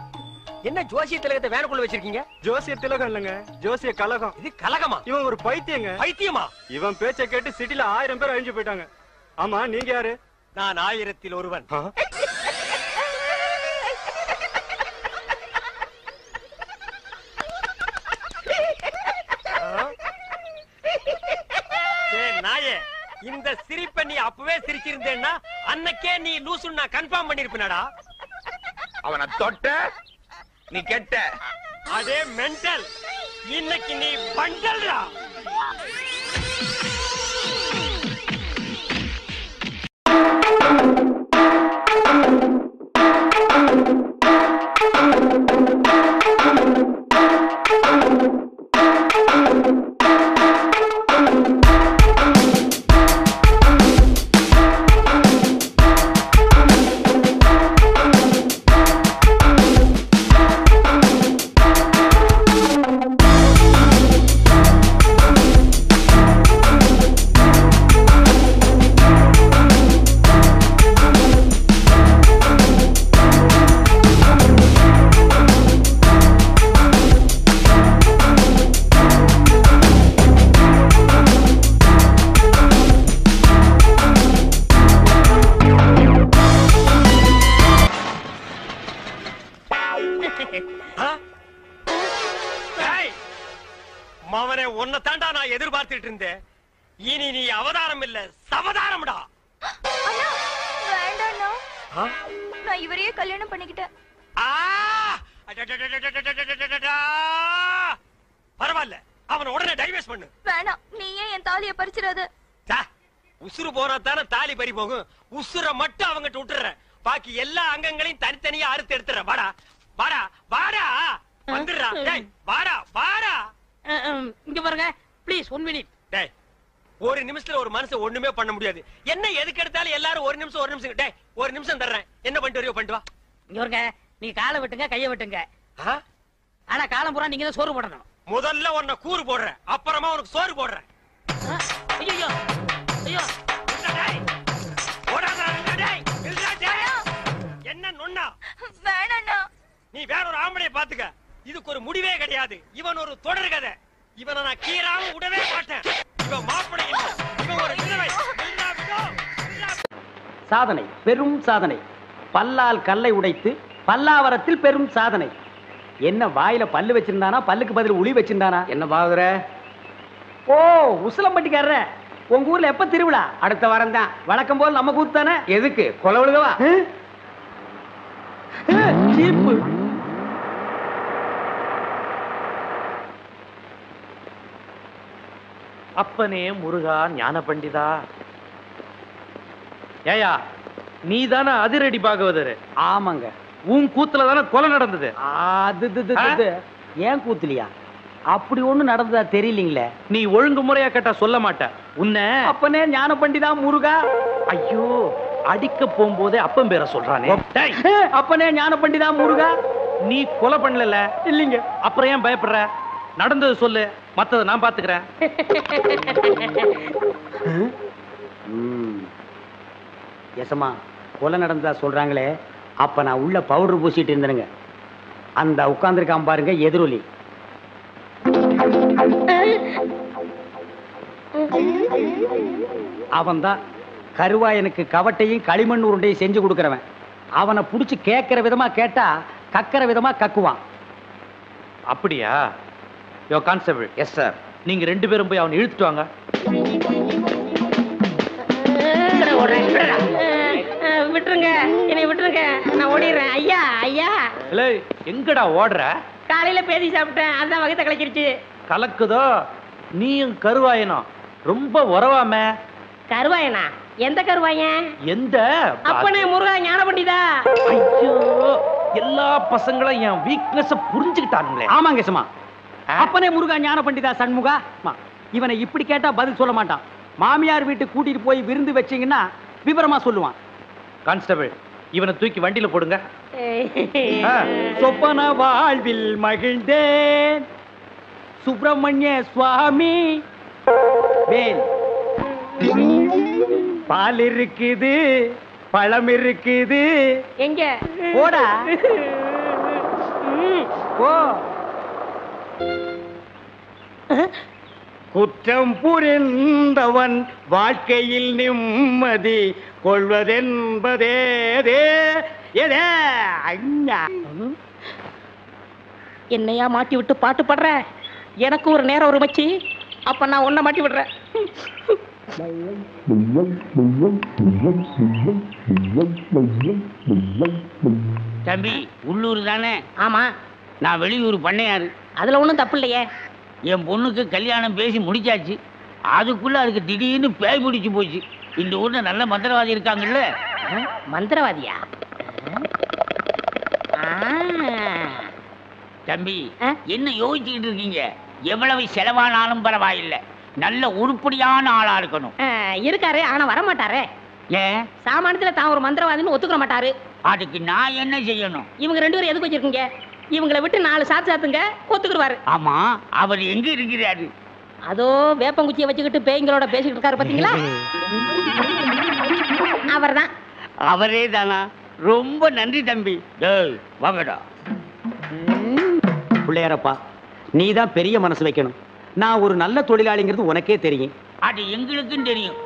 என்ன ஜோசிய திலகத்தை வேனுக்குள்ள வச்சிருக்கீங்க? ஜோசிய திலகம் இல்லங்க, ஜோசிய கலகம். இது கலகமா? இவன் ஒரு பைத்தியங்க. பைத்தியமா? இவன் பேச்சை கேட்டு சிட்டில 1000 பேர் அழிஞ்சு போயிட்டாங்க. ஆமா, நீங்க யாரு? நான் 1000ல் ஒருவன். நாயே, இந்த சிரிப்பை நீ அப்பவே சிரிச்சிருந்தேன்னா அன்னைக்கே நீ லூசுன்னு நான் கன்ஃபார்ம் பண்ணிருப்பேனடா. அவனை தொட்ட நீ கெட்ட. அதே மென்டல், இன்னைக்கு நீ பண்டல்டா. மாவனே உன்னை தாண்டா நான் எதிர்பார்த்துட்டு இருந்தேன். இனி நீ அவதாரம் இல்ல சவதாரம்டா. வேண்டாண்ணா, நான் இவரையே கல்யாணம் பண்ணிக்கிட்டேன். பரவாயில்ல, அவனை உடனே டைவர்ஸ் பண்ணு. வேணாம், நீ ஏன் என் தாலியை பறிச்சிடாத. உசுறு போனா தானே தாலி பறி போகும். உசுர மட்டும் அவங்கிட்ட விட்டுறேன், பாக்கி எல்லா அங்கங்களையும் தனித்தனியா அறுத்து எடுத்துறேன். வாடா வாடா வாடா வந்துடுறா. டேய் வாடா வாடா. இங்க பாருங்க ப்ளீஸ் 1 மினிட். டேய் ஒரு நிமிஷத்துல ஒரு மனுஷன் ஒண்ணுமே பண்ண முடியாது. என்ன எதுக்கு எடுத்தாலும் எல்லாரும் ஒரு நிமிஷம். டேய் ஒரு நிமிஷம் தர்றேன், என்ன பண்ணிட்டு வரையோ பண்ணிட்டு வா. இங்க பாருங்க, நீ காலை வெட்டுங்க கைய வெட்டுங்க, ஆனா காலம் பூரா நீங்க தான் சோறு போடணும். முதல்ல உன்னை கூறு போடுறேன், அப்புறமா உனக்கு சோறு போடுறேன். ஐயோ ஐயோ என்ன நொண்ணா? வேணாண்ணா, நீ வேற ஒரு ஆம்பளைய பாத்துக்க. இதுக்கு ஒரு முடிவே கிடையாது. இவன் ஒரு தொடர் கதை. இவனை நான் கீராம விடவே மாட்டேன். இவன் மாப்பிள்ளை இல்ல, இவன் ஒரு விதவை. சாதனை, பெரும் சாதனை. பல்லால் கல்லை உடைத்து பல்லாவரத்தில் பெரும் சாதனை. என்ன வாயில பல்லு வச்சிருந்தானா, பல்லுக்கு பதில் உளி வச்சிருந்தானா? என்ன பாக்குற? ஓ உசிலம்பட்டிக்காரர, உங்க ஊர்ல எப்ப திருவிழா? அடுத்த வாரம் தான். வழக்கம் போல் நம்ம கூத்து தானே. எதுக்கு கொலை விழுகவா? சீப்பு. அப்பனே முருகா ஞான பண்டிதா. ஏயா நீ தானே அதிரடி பாகவதர்? ஆமாங்க. உன் கூத்துல தானே கொலை நடந்தது. அது ஏன் கூத்துலியா? அப்படி ஒண்ணு நடந்ததா தெரியலீங்களே. நீ ஒழுங்கு முறையா கேட்டா சொல்ல மாட்ட. உன்னை அப்பனே ஞான பண்டிதா முருகா. ஐயோ அடிக்க போகும்போதே அப்பன் பேரை சொல்றானே. அப்பனே ஞான பண்டிதா முருகா. நீ கொலை பண்ணல இல்லீங்க, அப்புறம் ஏன் பயப்படுற? நடந்தது சொல்லு, மத்தத நான் பாத்துக்கிறேன். எசமா கொலை நடந்ததா சொல்றாங்களே, அப்ப நான் உள்ள பவுடர் பூசிட்டு இருந்தேனுங்க. அந்த உட்கார்ந்துருக்கான் பாருங்க எதிரொலி. அவன் தான் கருவாயனுக்கு கவட்டையும் களிமண் உருண்டையும் செஞ்சு கொடுக்கறவன். அவனை புடிச்சு கேட்கிற விதமா கேட்டா கக்கிற விதமா கக்குவான். அப்படியா? யோ கான்ஸ்டபிள். Yes sir. நீங்க 2 பேரும் போய் அவனை இழுத்துட்டு வாங்க. விட்டுருங்க, என்னை விட்டுருங்க, நான் ஓடிடுறேன். ஐயா ஐயா. இல்ல எங்கடா ஓடுற? காலையில பேதி சாப்பிட்டேன், அதான் வகத்தை கலக்கிருச்சு. கலக்குதோ? நீயும் கருவாயனும் ரொம்ப உறவாம. கருவாயனா? எந்த கருவாயன்? எந்த? அப்பனே முருகா ஞான பண்டிதா. ஐயோ எல்லா பசங்களும் என் வீக்னஸ் புரிஞ்சுக்கிட்டானுங்களே. ஆமாங்க சும்மா. அப்பனே முருகா ஞான பண்டிதா சண்முகா. இவனை இப்படி கேட்டா பதில் சொல்ல மாட்டான். மாமியார் வீட்டுக்கு கூட்டிட்டு போய் விருந்து வச்சீங்கன்னா விவரமா சொல்லுவான். கான்ஸ்டபிள் இவனை தூக்கி வண்டியில போடுங்க. சொப்பன வாழ்வில் மகிழ்ந்தேன் சுப்பிரமணிய சுவாமி. வேல் பால் இருக்குது, பழம் இருக்குது. எங்க போடா போ. குற்றம் புரிந்தவன் வாழ்க்கையில் நிம்மதி கொள்வதென்பதே. என்னையா மாட்டி விட்டு பாட்டு பாடுற? எனக்கு ஒரு நேரம் ஒரு மச்சி, அப்ப நான் உன்னை மாட்டி விடுறேன். தம்பி உள்ளூர் தானே? ஆமா. நான் வெளியூர் பண்ணையாரு. அதுல ஒண்ணும் தப்பு இல்லையே. என் பொண்ணுக்கு கல்யாணம் பேசி முடிச்சாச்சு. அதுக்குள்ள அதுக்கு திடீர்னு பேய் பிடிச்சு போச்சு. இந்த ஊர்ல நல்ல மந்திரவாதி இருக்காங்கல்ல. மந்திரவாதியா? தம்பி என்ன யோசிச்சுக்கிட்டு இருக்கீங்க? எவ்வளவு செலவானாலும் பரவாயில்லை, நல்ல உருப்படியான ஆளா இருக்கணும். இருக்காரு, ஆனா வர மாட்டாரே. ஏன்? சாமானியத்துல தான் ஒரு மந்திரவாதின்னு ஒத்துக்கிற மாட்டாரு. அதுக்கு நான் என்ன செய்யணும்? இவங்க 2 பேரும் எதுக்கு வச்சிருக்கீங்க? இவங்களை விட்டு 4 சாத்துங்க, ஒத்துக்குருவாரு. ஆமா, அவர் எங்க இருக்கிறாரு? அதோ வேப்பங்குச்சியை வச்சுக்கிட்டு பேய்களோட பேசிக்கிட்டு இருக்காரு பாத்தீங்களா? அவர்தான். அவரே தானா? ரொம்ப நன்றி தம்பி. வாங்கடா. பிள்ளையாரப்பா, நீ தான் பெரிய மனசு வைக்கணும். நான் ஒரு நல்ல தொழிலாளிங்கிறது உனக்கே தெரியும். அது எங்களுக்கும் தெரியும்.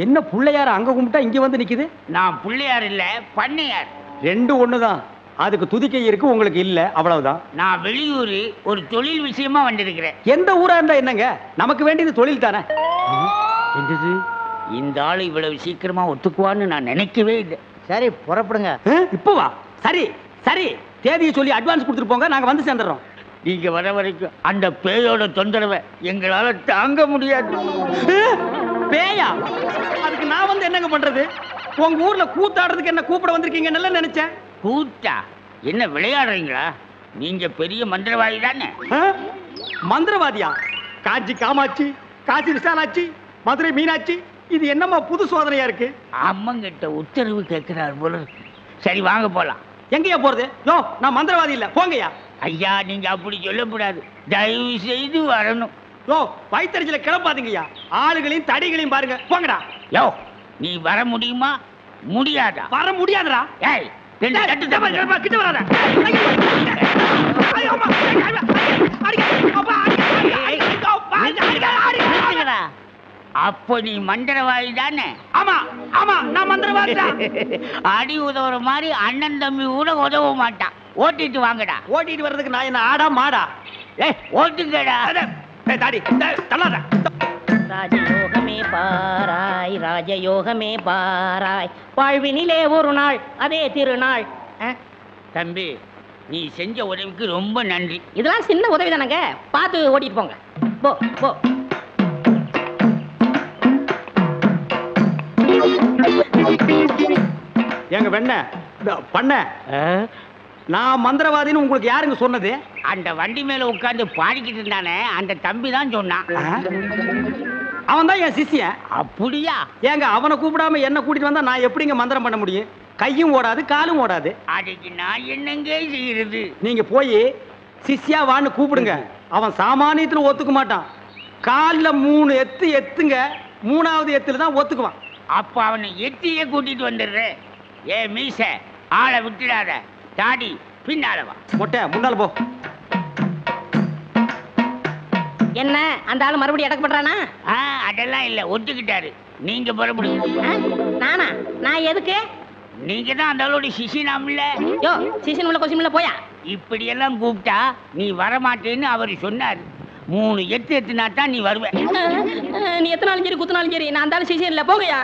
என்ன பிள்ளையார அங்க கும்பிட்டா இங்க வந்து நிக்குது? நான் பிள்ளையார் இல்ல, பண்ணையார். 2 ஒண்ணுதான். அதுக்கு துதிக்கை இருக்கு, உங்களுக்கு இல்ல, அவ்வளவுதான். நான் வெளியூர் ஒரு தொழில் விஷயமா வந்திருக்கிறேன். எந்த ஊரா இருந்தா என்னங்க, நமக்கு வேண்டியது தொழில் தானே. என்னது, இந்த ஆளு இவ்வளவு சீக்கிரமா ஒத்துக்குவான்னு நான் நினைக்கவே இல்லை. சரி புறப்படுங்க. இப்போ வா. சரி சரி, தேதியை சொல்லி அட்வான்ஸ் கொடுத்துட்டு போங்க, நாங்க வந்து சேர்ந்துடுறோம். நீங்க வர வரைக்கும் அந்த பேயோட தொந்தரவை எங்களால தாங்க முடியாது. பேயா? அதுக்கு நான் வந்து என்னங்க பண்றது? உங்க ஊர்ல கூத்தாடுறதுக்கு என்ன கூப்பிட வந்திருக்கீங்கன்னு நினைச்சேன். கூத்தா? என்ன விளையாடுறீங்களா? நீங்க பெரிய மந்திரவாதி தானே? மந்திரவாதியா? காஞ்சி காமாட்சி, காசி விசாலாட்சி, மதுரை மீனாட்சி, இது என்னமா புது சோதனையா இருக்கு? அம்மங்கிட்ட உத்தரவு கேட்கிறார் போல. சரி வாங்க போலாம். எங்கயா போறது? யோ, நான் மந்திரவாதி இல்ல, போங்கயா. ஐயா, நீங்க அப்படி சொல்லக்கூடாது, தயவு செய்து வரணும். யோ, வயிற்றுல கிளப்பாதீங்கய்யா, ஆளுகளையும் தடிகளையும் பாருங்க, போங்கடா. யோ, நீ வர முடியுமா முடியாதா? வர முடியாதுடா. ஏய், ரெண்டு தட்டு தப்பு கிட்ட வராத. அப்போ நீ மந்திரவாதி தானே? ஆமா ஆமா, நான் மந்திரவாதி தான். அடி உதவுற மாதிரி அண்ணன் தம்பி கூட உதவ மாட்டான். ஓட்டிட்டு வாங்கடா. ஓட்டிட்டு வர்றதுக்கு நான் என்ன ஆடா மாடா? ஏய், ஓட்டுங்கடா. தாடி தள்ளாத. ராஜயோகமே பாராய், ராஜயோகமே பாராய், வாழ்வினிலே ஒரு நாள் அதே திருநாள். தம்பி, நீ செஞ்ச உதவிக்கு ரொம்ப நன்றி. இதெல்லாம் சின்ன உதவி தானங்க, பார்த்து ஓட்டிட்டு போங்க. போ போ. எங்க வெண்ண பண்ண, நான் மந்திரவாதின்னு உங்களுக்கு யாருங்க சொன்னது? அந்த வண்டி மேல உட்கார்ந்து பாடிக்கிட்டு இருந்தானே, அந்த தம்பி தான் சொன்னான். அவன் தான் என் சிஷ்யன். அப்படியா? ஏங்க, அவனை கூப்பிடாம என்ன கூட்டிட்டு வந்தா நான் எப்படிங்க மந்திரம் பண்ண முடியும்? கையும் ஓடாது, காலும் ஓடாது. அதுக்கு நான் என்னங்க செய்யறது? நீங்க போய் சிஷ்யா வான்னு கூப்பிடுங்க. அவன் சாமானியத்துல ஒத்துக்க மாட்டான். கால்ல 3 எத்து எத்துங்க, 3வது எத்துல தான் ஒத்துக்குவான். அப்ப அவனை எத்தியே கூட்டிட்டு வந்துடுறேன். ஏ மீச, ஆளை விட்டுடாத. தாடி பின்னால வா. மொட்டை முன்னால போ. என்ன, அந்த ஆளு மறுபடியும் அடக்கப்படுறானா? அதெல்லாம் இல்ல, ஒத்துக்கிட்டாரு. நீங்க புறப்படுங்க. நானா? நான் எதுக்கு? நீங்க தான் அந்த ஆளோட சிசினாம்ல. யோ, சிசின் உள்ள கொஸ்டின் உள்ள போயா. இப்படி எல்லாம் கூப்பிட்டா நீ வரமாட்டேன்னு அவர் சொன்னார். 3 எத்து எத்துனா தான் நீ வருவ. நீ எத்தனாலும் சரி குத்தினாலும் சரி, நான் அந்த ஆளு சிசின் இல்ல, போங்கயா.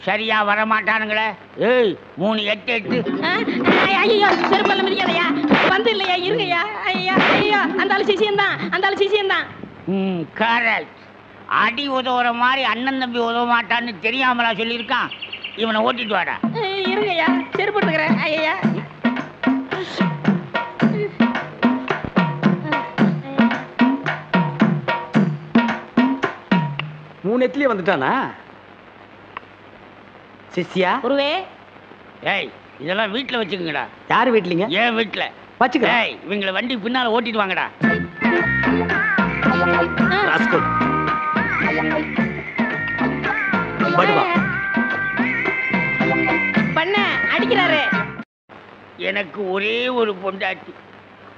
சரியா வரமாட்டானுங்களே. ஏய், 3 எட்டு எட்டு. ஐயோ, செருப்பல்ல மிதிக்காதயா, வந்து இல்லையா, இருங்கய்யா. ஐயா ஐயா, அந்த ஆளு சிசியன் தான், அந்த ஆளு சிசியன் தான். கரெக்ட். அடி உதவுற மாதிரி அண்ணன் தம்பி உதவ மாட்டான்னு தெரியாமலா சொல்லியிருக்கான். இவனை ஓட்டிட்டு வாடா. இருங்கய்யா, செருப்பு எடுத்துக்கிறேன். ஐயா, 3 எத்துலயே வந்துட்டானா சிஷ்யா? குருவே. ஏய், இதெல்லாம் வீட்டுல வச்சுக்கோங்கடா. யாரு வீட்லீங்க? ஏன் வீட்டுல வச்சுக்க. ஏய், இவங்களை வண்டி பின்னால ஓட்டிட்டு வாங்கடா. ராஸ்கல். படுவா. பண்ண அடிக்கிறாரு. எனக்கு ஒரே ஒரு பொண்டாட்டி,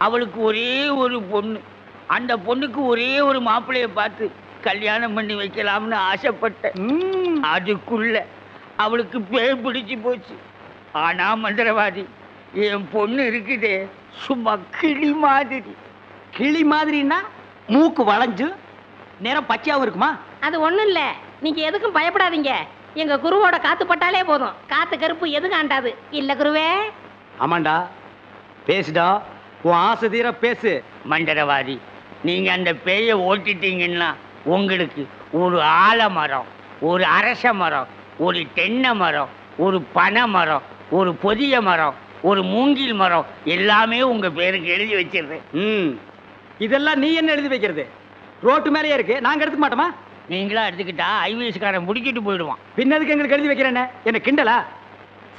அவளுக்கு ஒரே ஒரு பொண்ணு. அந்த பொண்ணுக்கு ஒரே ஒரு மாப்பிள்ளைய பார்த்து கல்யாணம் பண்ணி வைக்கலாம்னு ஆசைப்பட்டேன். அதுக்குள்ள அவளுக்கு பேய் பிடிச்சு போச்சு. ஆனா மந்திரவாதி, என் பொண்ணு இருக்குதே, சும்மா கிளி மாதிரி. கிளி மாதிரின்னா மூக்கு வளைஞ்சு நேரம் பச்சையாவும் இருக்குமா? அது ஒண்ணும் இல்ல, நீங்க எதுக்கும் பயப்படாதீங்க. எங்க குருவோட காத்து பட்டாலே போதும், காத்து கருப்பு எதுக்கு ஆண்டாது இல்ல குருவே? ஆமாண்டா, பேசுடா, உன் ஆசை தீர பேசு. மந்திரவாதி, நீங்க அந்த பேயை ஓட்டிட்டீங்கன்னா உங்களுக்கு ஒரு ஆலமரம், ஒரு அரச மரம், ஒரு தென்னை மரம், ஒரு பனை மரம், ஒரு பொதிய மரம், ஒரு மூங்கில் மரம் எல்லாமே உங்க பேருக்கு எழுதி வச்சிருக்கேன். இதெல்லாம் நீ என்ன எழுதி வைக்கிறது? ரோட்டு மேலேயே இருக்கு, நாங்க எடுத்துக்க மாட்டோமா? நீங்களா எடுத்துக்கிட்டா ஐவிஎஸ்காரன் முடிக்கிட்டு போயிடுவான். பின்னதுக்கு எங்களுக்கு எழுதி வைக்கிறேன்னு என்ன கிண்டலா?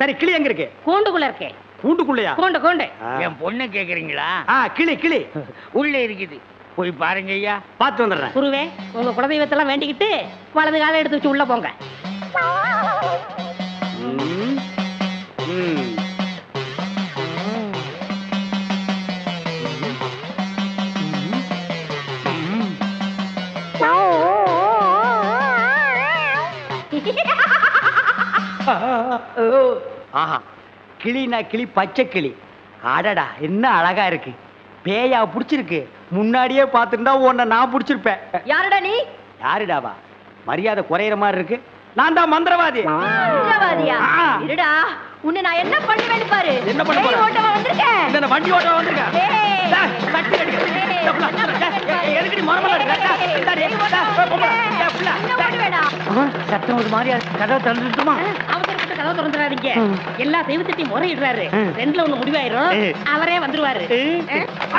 சரி, கிளி எங்க இருக்கு? கூண்டுக்குள்ள இருக்கே. கூண்டுக்குள்ளையா? கூண்டு கூண்டு. என் பொண்ணு கேக்குறீங்களா? கிளி கிளி உள்ள இருக்குது, போய் பாருங்க ஐயா. பார்த்து வந்துடுறேன். குருவே, உங்க குலதெய்வத்தெல்லாம் வேண்டிக்கிட்டு வலது காலை எடுத்து வச்சு உள்ள போங்க. ஆஹா, கிளினா கிளி, பச்சை கிளி. அடடா என்ன அழகா இருக்கு. பேயா புடிச்சிருக்கு. முன்னாடியே பார்த்திருந்தா உன்னை நான் புடிச்சிருப்பேன். யாருடா நீ? யாருடாவா? மரியாதை குறையிற மாதிரி இருக்கு. நான் தான் மந்திரவாதி. மந்திரவாதியா? இருடா, உன்னை நான் என்ன பண்ணுவேன்னு பாரு. என்ன பண்ண போற? ஓட்டவா வந்திருக்கேன். இந்த வண்டி ஓட்டவா வந்திருக்கேன். கட்டி அடிக்க. எதுக்கு மரமல சத்தம் ஒரு மாதிரியா கதவை திறந்துட்டுமா? அவசரப்பட்டு கதவை திறந்துடாதீங்க. எல்லா தெய்வத்திட்டையும் முறையிடுறாரு. ரெண்டுல ஒண்ணு முடிவாயிரும். அவரே வந்துருவாரு.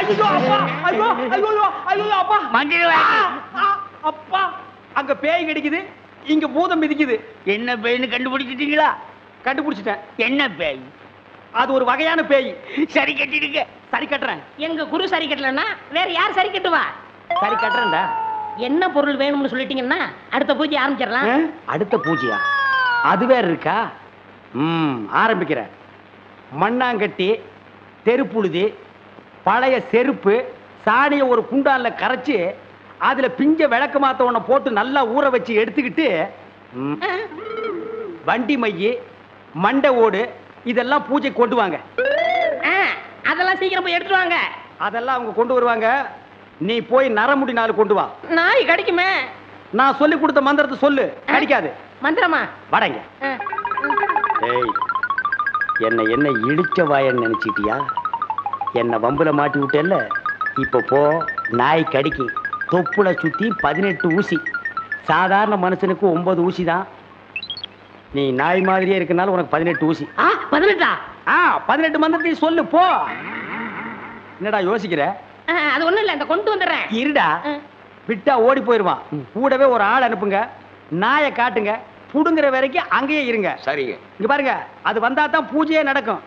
ஐயோ அப்பா, ஐயோ ஐயோ ஐயோ அப்பா, அப்பா அங்க பேய் கிடைக்குது, இங்க பூதம் மிதிக்குது. என்ன பேய்னு கண்டுபிடிச்சிட்டீங்களா? கண்டுபிடிச்சிட்டேன். என்ன பேய்? அது ஒரு வகையான பேய். சரி கட்டிடுங்க. சரி கட்டுறேன். எங்க குரு சரி கட்டலன்னா வேற யார் சரி கட்டுவா? சரி கட்டுறேன்டா. என்ன பொருள் வேணும்னு சொல்லிட்டீங்கன்னா அடுத்த பூஜை ஆரம்பிச்சிடலாம். அடுத்த பூஜையா? அது வேற இருக்கா? ஆரம்பிக்கிறேன். மண்ணாங்கட்டி, தெருப்புழுதி, பழைய செருப்பு, சாணியை ஒரு குண்டான்ல கரைச்சு அதுல பிஞ்ச விளக்கு மாத்த ஒண்ண போட்டு நல்லா ஊற வச்சு எடுத்துக்கிட்டு வண்டி மைய, மண்டை ஓடு இதெல்லாம் பூஜை கொண்டு வாங்க. அதெல்லாம் சீக்கிரம் போய் எடுத்துட்டு வாங்க. அதெல்லாம் அவங்க கொண்டு வருவாங்க. நீ போய் நரமுடி நாள் கொண்டு வா. நாய் கிடைக்குமே. நான் சொல்லி கொடுத்த மந்திரத்தை சொல்லு. கிடைக்காது. மந்திரமா? வடங்க. ஏய், என்ன இடிச்ச வாயன்னு நினைச்சிட்டியா? என்ன வம்புல மாட்டி விட்டேல்ல, இப்ப போ. நாய் கடிக்கு. தொப்புல சுத்தி 18 ஊசி. சாதாரண மனுஷனுக்கு 9 ஊசி தான். நீ நாய் மாதிரியே இருக்கனால உனக்கு 18 ஊசி. 18? 18 மந்திரத்தையும் சொல்லு போ. என்னடா யோசிக்கிற? அது ஒண்ணும் இல்ல, இந்த கொண்டு வந்துடுறேன். இருடா, விட்டா ஓடி போயிருவான். கூடவே ஒரு ஆள் அனுப்புங்க. நாயை காட்டுங்க. புடுங்குற வரைக்கும் அங்கேயே இருங்க. சரிங்க. இங்க பாருங்க, அது வந்தா தான் பூஜையே நடக்கும்.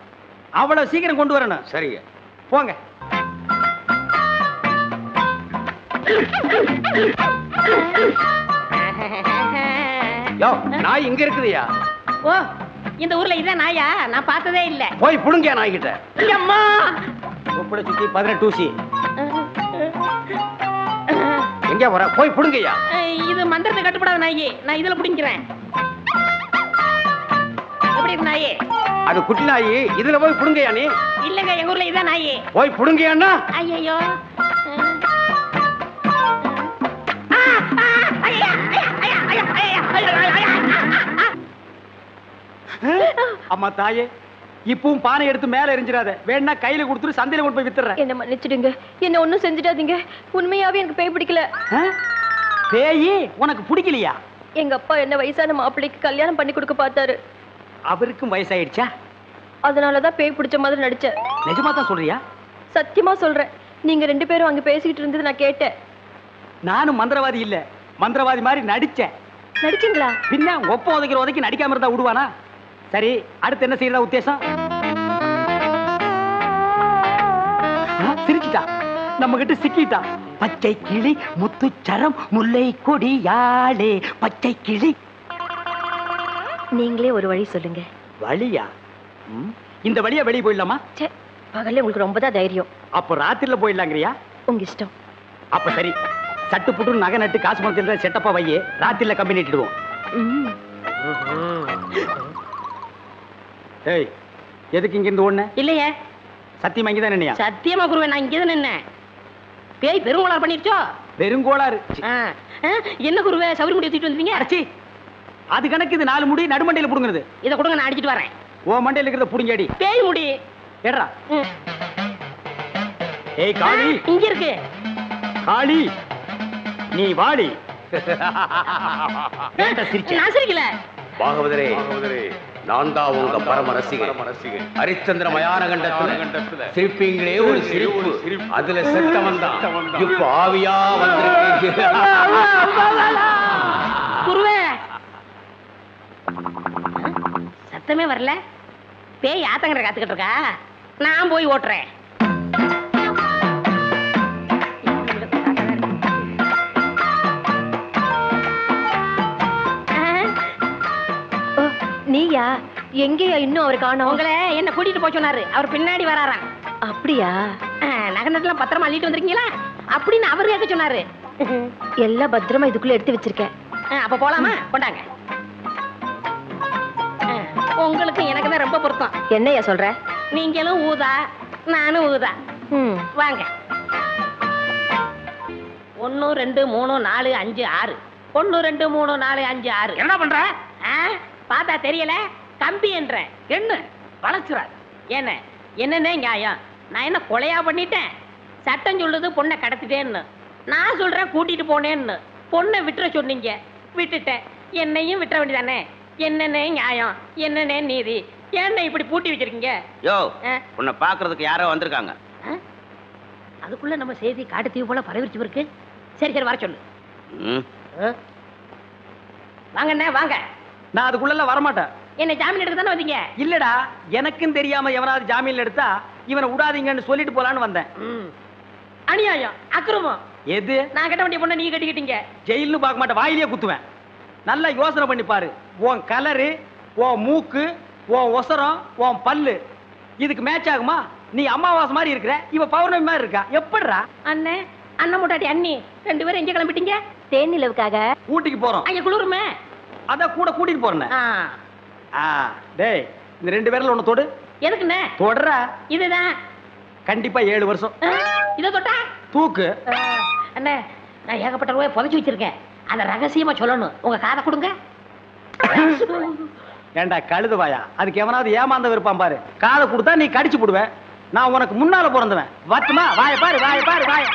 அவ்வளவு சீக்கிரம் கொண்டு வரணும். சரிங்க. போங்க. யோ, நாய் இங்க இருக்குதுயா. ஓ, இந்த ஊர்ல இதான் நாயா? நான் பார்த்ததே இல்ல. போய் புடுங்க நாய் கிட்ட. அம்மா, தொப்புள சுத்தி 18 ஊசி. எங்க வர? போய் புடுங்கய்யா. இது மந்திரத்தை கட்டுப்படாத நாயி. நான் இதுல புடிங்கிறேன். எப்படி இருக்கு நாயி? அது குட்டி நாயி. இதுல போய் புடுங்கய்யா நீ. இல்லங்க, எங்க ஊர்ல இதான் நாயி. போய் புடுங்கய்யான்னா. ஐயோ, அம்மா தாயே, இப்பவும் பானை எடுத்து மேல எரிஞ்சிடாத. வேணா கையில கொடுத்துட்டு சந்தையில கொண்டு போய் வித்துறேன். என்ன மன்னிச்சிடுங்க. என்ன ஒண்ணும் செஞ்சிடாதீங்க. உண்மையாவே எனக்கு பேய் பிடிக்கல. பேயி உனக்கு பிடிக்கலையா? எங்க அப்பா என்ன வயசான மாப்பிள்ளைக்கு கல்யாணம் பண்ணி கொடுக்க பார்த்தாரு. அவருக்கும் வயசாயிடுச்சா? அதனாலதான் பேய் பிடிச்ச மாதிரி நடிச்சேன். நிஜமா தான் சொல்றியா? சத்தியமா சொல்றேன். நீங்க 2 பேரும் அங்க பேசிக்கிட்டு இருந்தது நான் கேட்டேன். நானும் மந்திரவாதி இல்ல, மந்திரவாதி மாதிரி நடிச்சேன். நடிச்சீங்களா? பின்ன ஒப்ப உதைக்கிற உதைக்கு நடிக்காம இருந்தா விடுவானா? சரி, அடுத்து என்ன செய்யறதா உத்தேசம்? சிரிச்சிட்டா, நம்ம கிட்ட சிக்கிட்டா. பச்சை கிளி முத்துச்சரம் முல்லை கொடியாளே பச்சை கிளி. நீங்களே ஒரு வழி சொல்லுங்க. வழியா? இந்த வழியா வெளியே போயிடலாமா? பகல்ல உங்களுக்கு ரொம்ப தான் தைரியம். அப்ப ராத்திரில போயிடலாங்கிறியா? உங்க இஷ்டம். அப்ப சரி, சட்டு புட்டு நகை நட்டு காசு பணத்துல செட்டப்பா வையே. ராத்திரில கம்பி நட்டுடுவோம். ஏய், எதுக்கு இங்க இருந்து ஓடுன? இல்லையே. சத்தியமா இங்கதான் நின்னையா? சத்தியமா குருவே, நான் இங்கதான் நின்னேன். பேய் பெருங்கோளாறு பண்ணிருச்சோ? பெருங்கோளாறு? என்ன குருவே, சவுரி முடி தூக்கிட்டு வந்தீங்க? அடச்சி, அது கணக்கு. இது 4 முடி நடுமண்டையில புடுங்குறது. இதை கொடுங்க, நான் அடிச்சிட்டு வரேன். ஓ மண்டையில இருக்கிறத புடுங்கடி. பேய் முடி ஏடா. ஏய் காளி, இங்க இருக்கு. காளி, நீ வாடி. நான் சிரிக்கல. பாகவதரே, நான் தான் உங்க பரம ரசிகன். ஹரிச்சந்திர மயான கண்டத்துல சிரிப்பீங்களே ஒரு சிரிப்பு. அதுல செத்தவன் தான் இப்ப ஆவியா வந்திருக்கு. குருவே, சத்தமே வரல. பேய் ஆத்தங்கரை காத்துக்கிட்டு இருக்கா. நான் போய் ஓட்டுறேன். நீயா? எங்கேயா இன்னும் அவர் காணோம்? உங்களை என்ன கூட்டிட்டு போய் சொன்னாரு. அவர் பின்னாடி வராராம். அப்படியா? நகனத்துல பத்திரமா அள்ளிட்டு வந்திருக்கீங்களா அப்படின்னு அவர் கேட்க சொன்னாரு. எல்லாம் பத்திரமா இதுக்குள்ள எடுத்து வச்சிருக்கேன். அப்ப போலாமா? கொண்டாங்க. உங்களுக்கு எனக்கு தான் ரொம்ப பொருத்தம். என்னையா சொல்ற? நீங்களும் ஊதா, நானும் ஊதான் வாங்க 1 2 3 4 5 6 1 2 3 4 5 6 என்ன பண்ற பார்த்தா தெரியல கம்பி என்ற என்ன வளச்சுற என்ன என்னன்னே நியாயம் நான் என்ன கொலையா பண்ணிட்டேன் சட்டம் சொல்லுது பொண்ணை கடத்திட்டேன்னு நான் சொல்றேன் கூட்டிட்டு போனேன்னு பொண்ணை விட்டுற சொன்னீங்க விட்டுட்டேன் என்னையும் விட்டுற வேண்டியதானே என்னன்னே நியாயம் என்னன்னே நீதி ஏன்ன இப்படி பூட்டி வச்சிருக்கீங்க யோ உன்னை பாக்குறதுக்கு யாரோ வந்திருக்காங்க அதுக்குள்ள நம்ம செய்தி காட்டு தீவு போல பரவிச்சு இருக்கு சரி சரி வர சொல்லு வாங்கண்ணே வாங்க நான் அதுக்குள்ள வரமாட்டேன் என்ன ஜாமீன் எடுக்க தானே வந்தீங்க இல்லடா எனக்கும் தெரியாம எவனாவது ஜாமீன்ல எடுத்தா இவனை விடாதீங்கன்னு சொல்லிட்டு போலான்னு வந்தேன் அநியாயம் அக்கிரமம் எது நான் கட்ட வேண்டிய பொண்ணை நீங்க கட்டிக்கிட்டீங்க ஜெயில்னு பார்க்க மாட்டேன் வாயிலே குத்துவேன் நல்லா யோசனை பண்ணி பாரு உன் கலரு உன் மூக்கு உன் ஒசரம் உன் பல்லு இதுக்கு மேட்ச் ஆகுமா நீ அமாவாசை மாதிரி இருக்கிற இவ பௌர்ணமி மாதிரி இருக்கா எப்படிடா அண்ணே அண்ணன் முட்டாட்டி அண்ணி 2 பேரும் எங்க கிளம்பிட்டீங்க தேனிலவுக்காக ஊட்டிக்கு போறோம் அங்க குளிருமே அதான் கூட கூட்டிட்டு போறேன் டேய் இந்த 2 பேர்ல ஒண்ணு தொடு எதுக்குண்ணே தொடற இதுதான் கண்டிப்பா 7 வருஷம் இத தொட்டா தூக்கு அண்ணே நான் ஏகப்பட்ட ரூபாய் புதைச்சு வச்சிருக்கேன் அத ரகசியமா சொல்லணும் உங்க காதை கொடுங்க ஏண்டா கழுதுவாயா அதுக்கு எவனாவது ஏமாந்த விருப்பான் பாரு காதை கொடுத்தா நீ கடிச்சு போடுவேன் நான் உனக்கு முன்னால பிறந்தவன் வட்டுமா வாய பாரு வாய பாரு வாய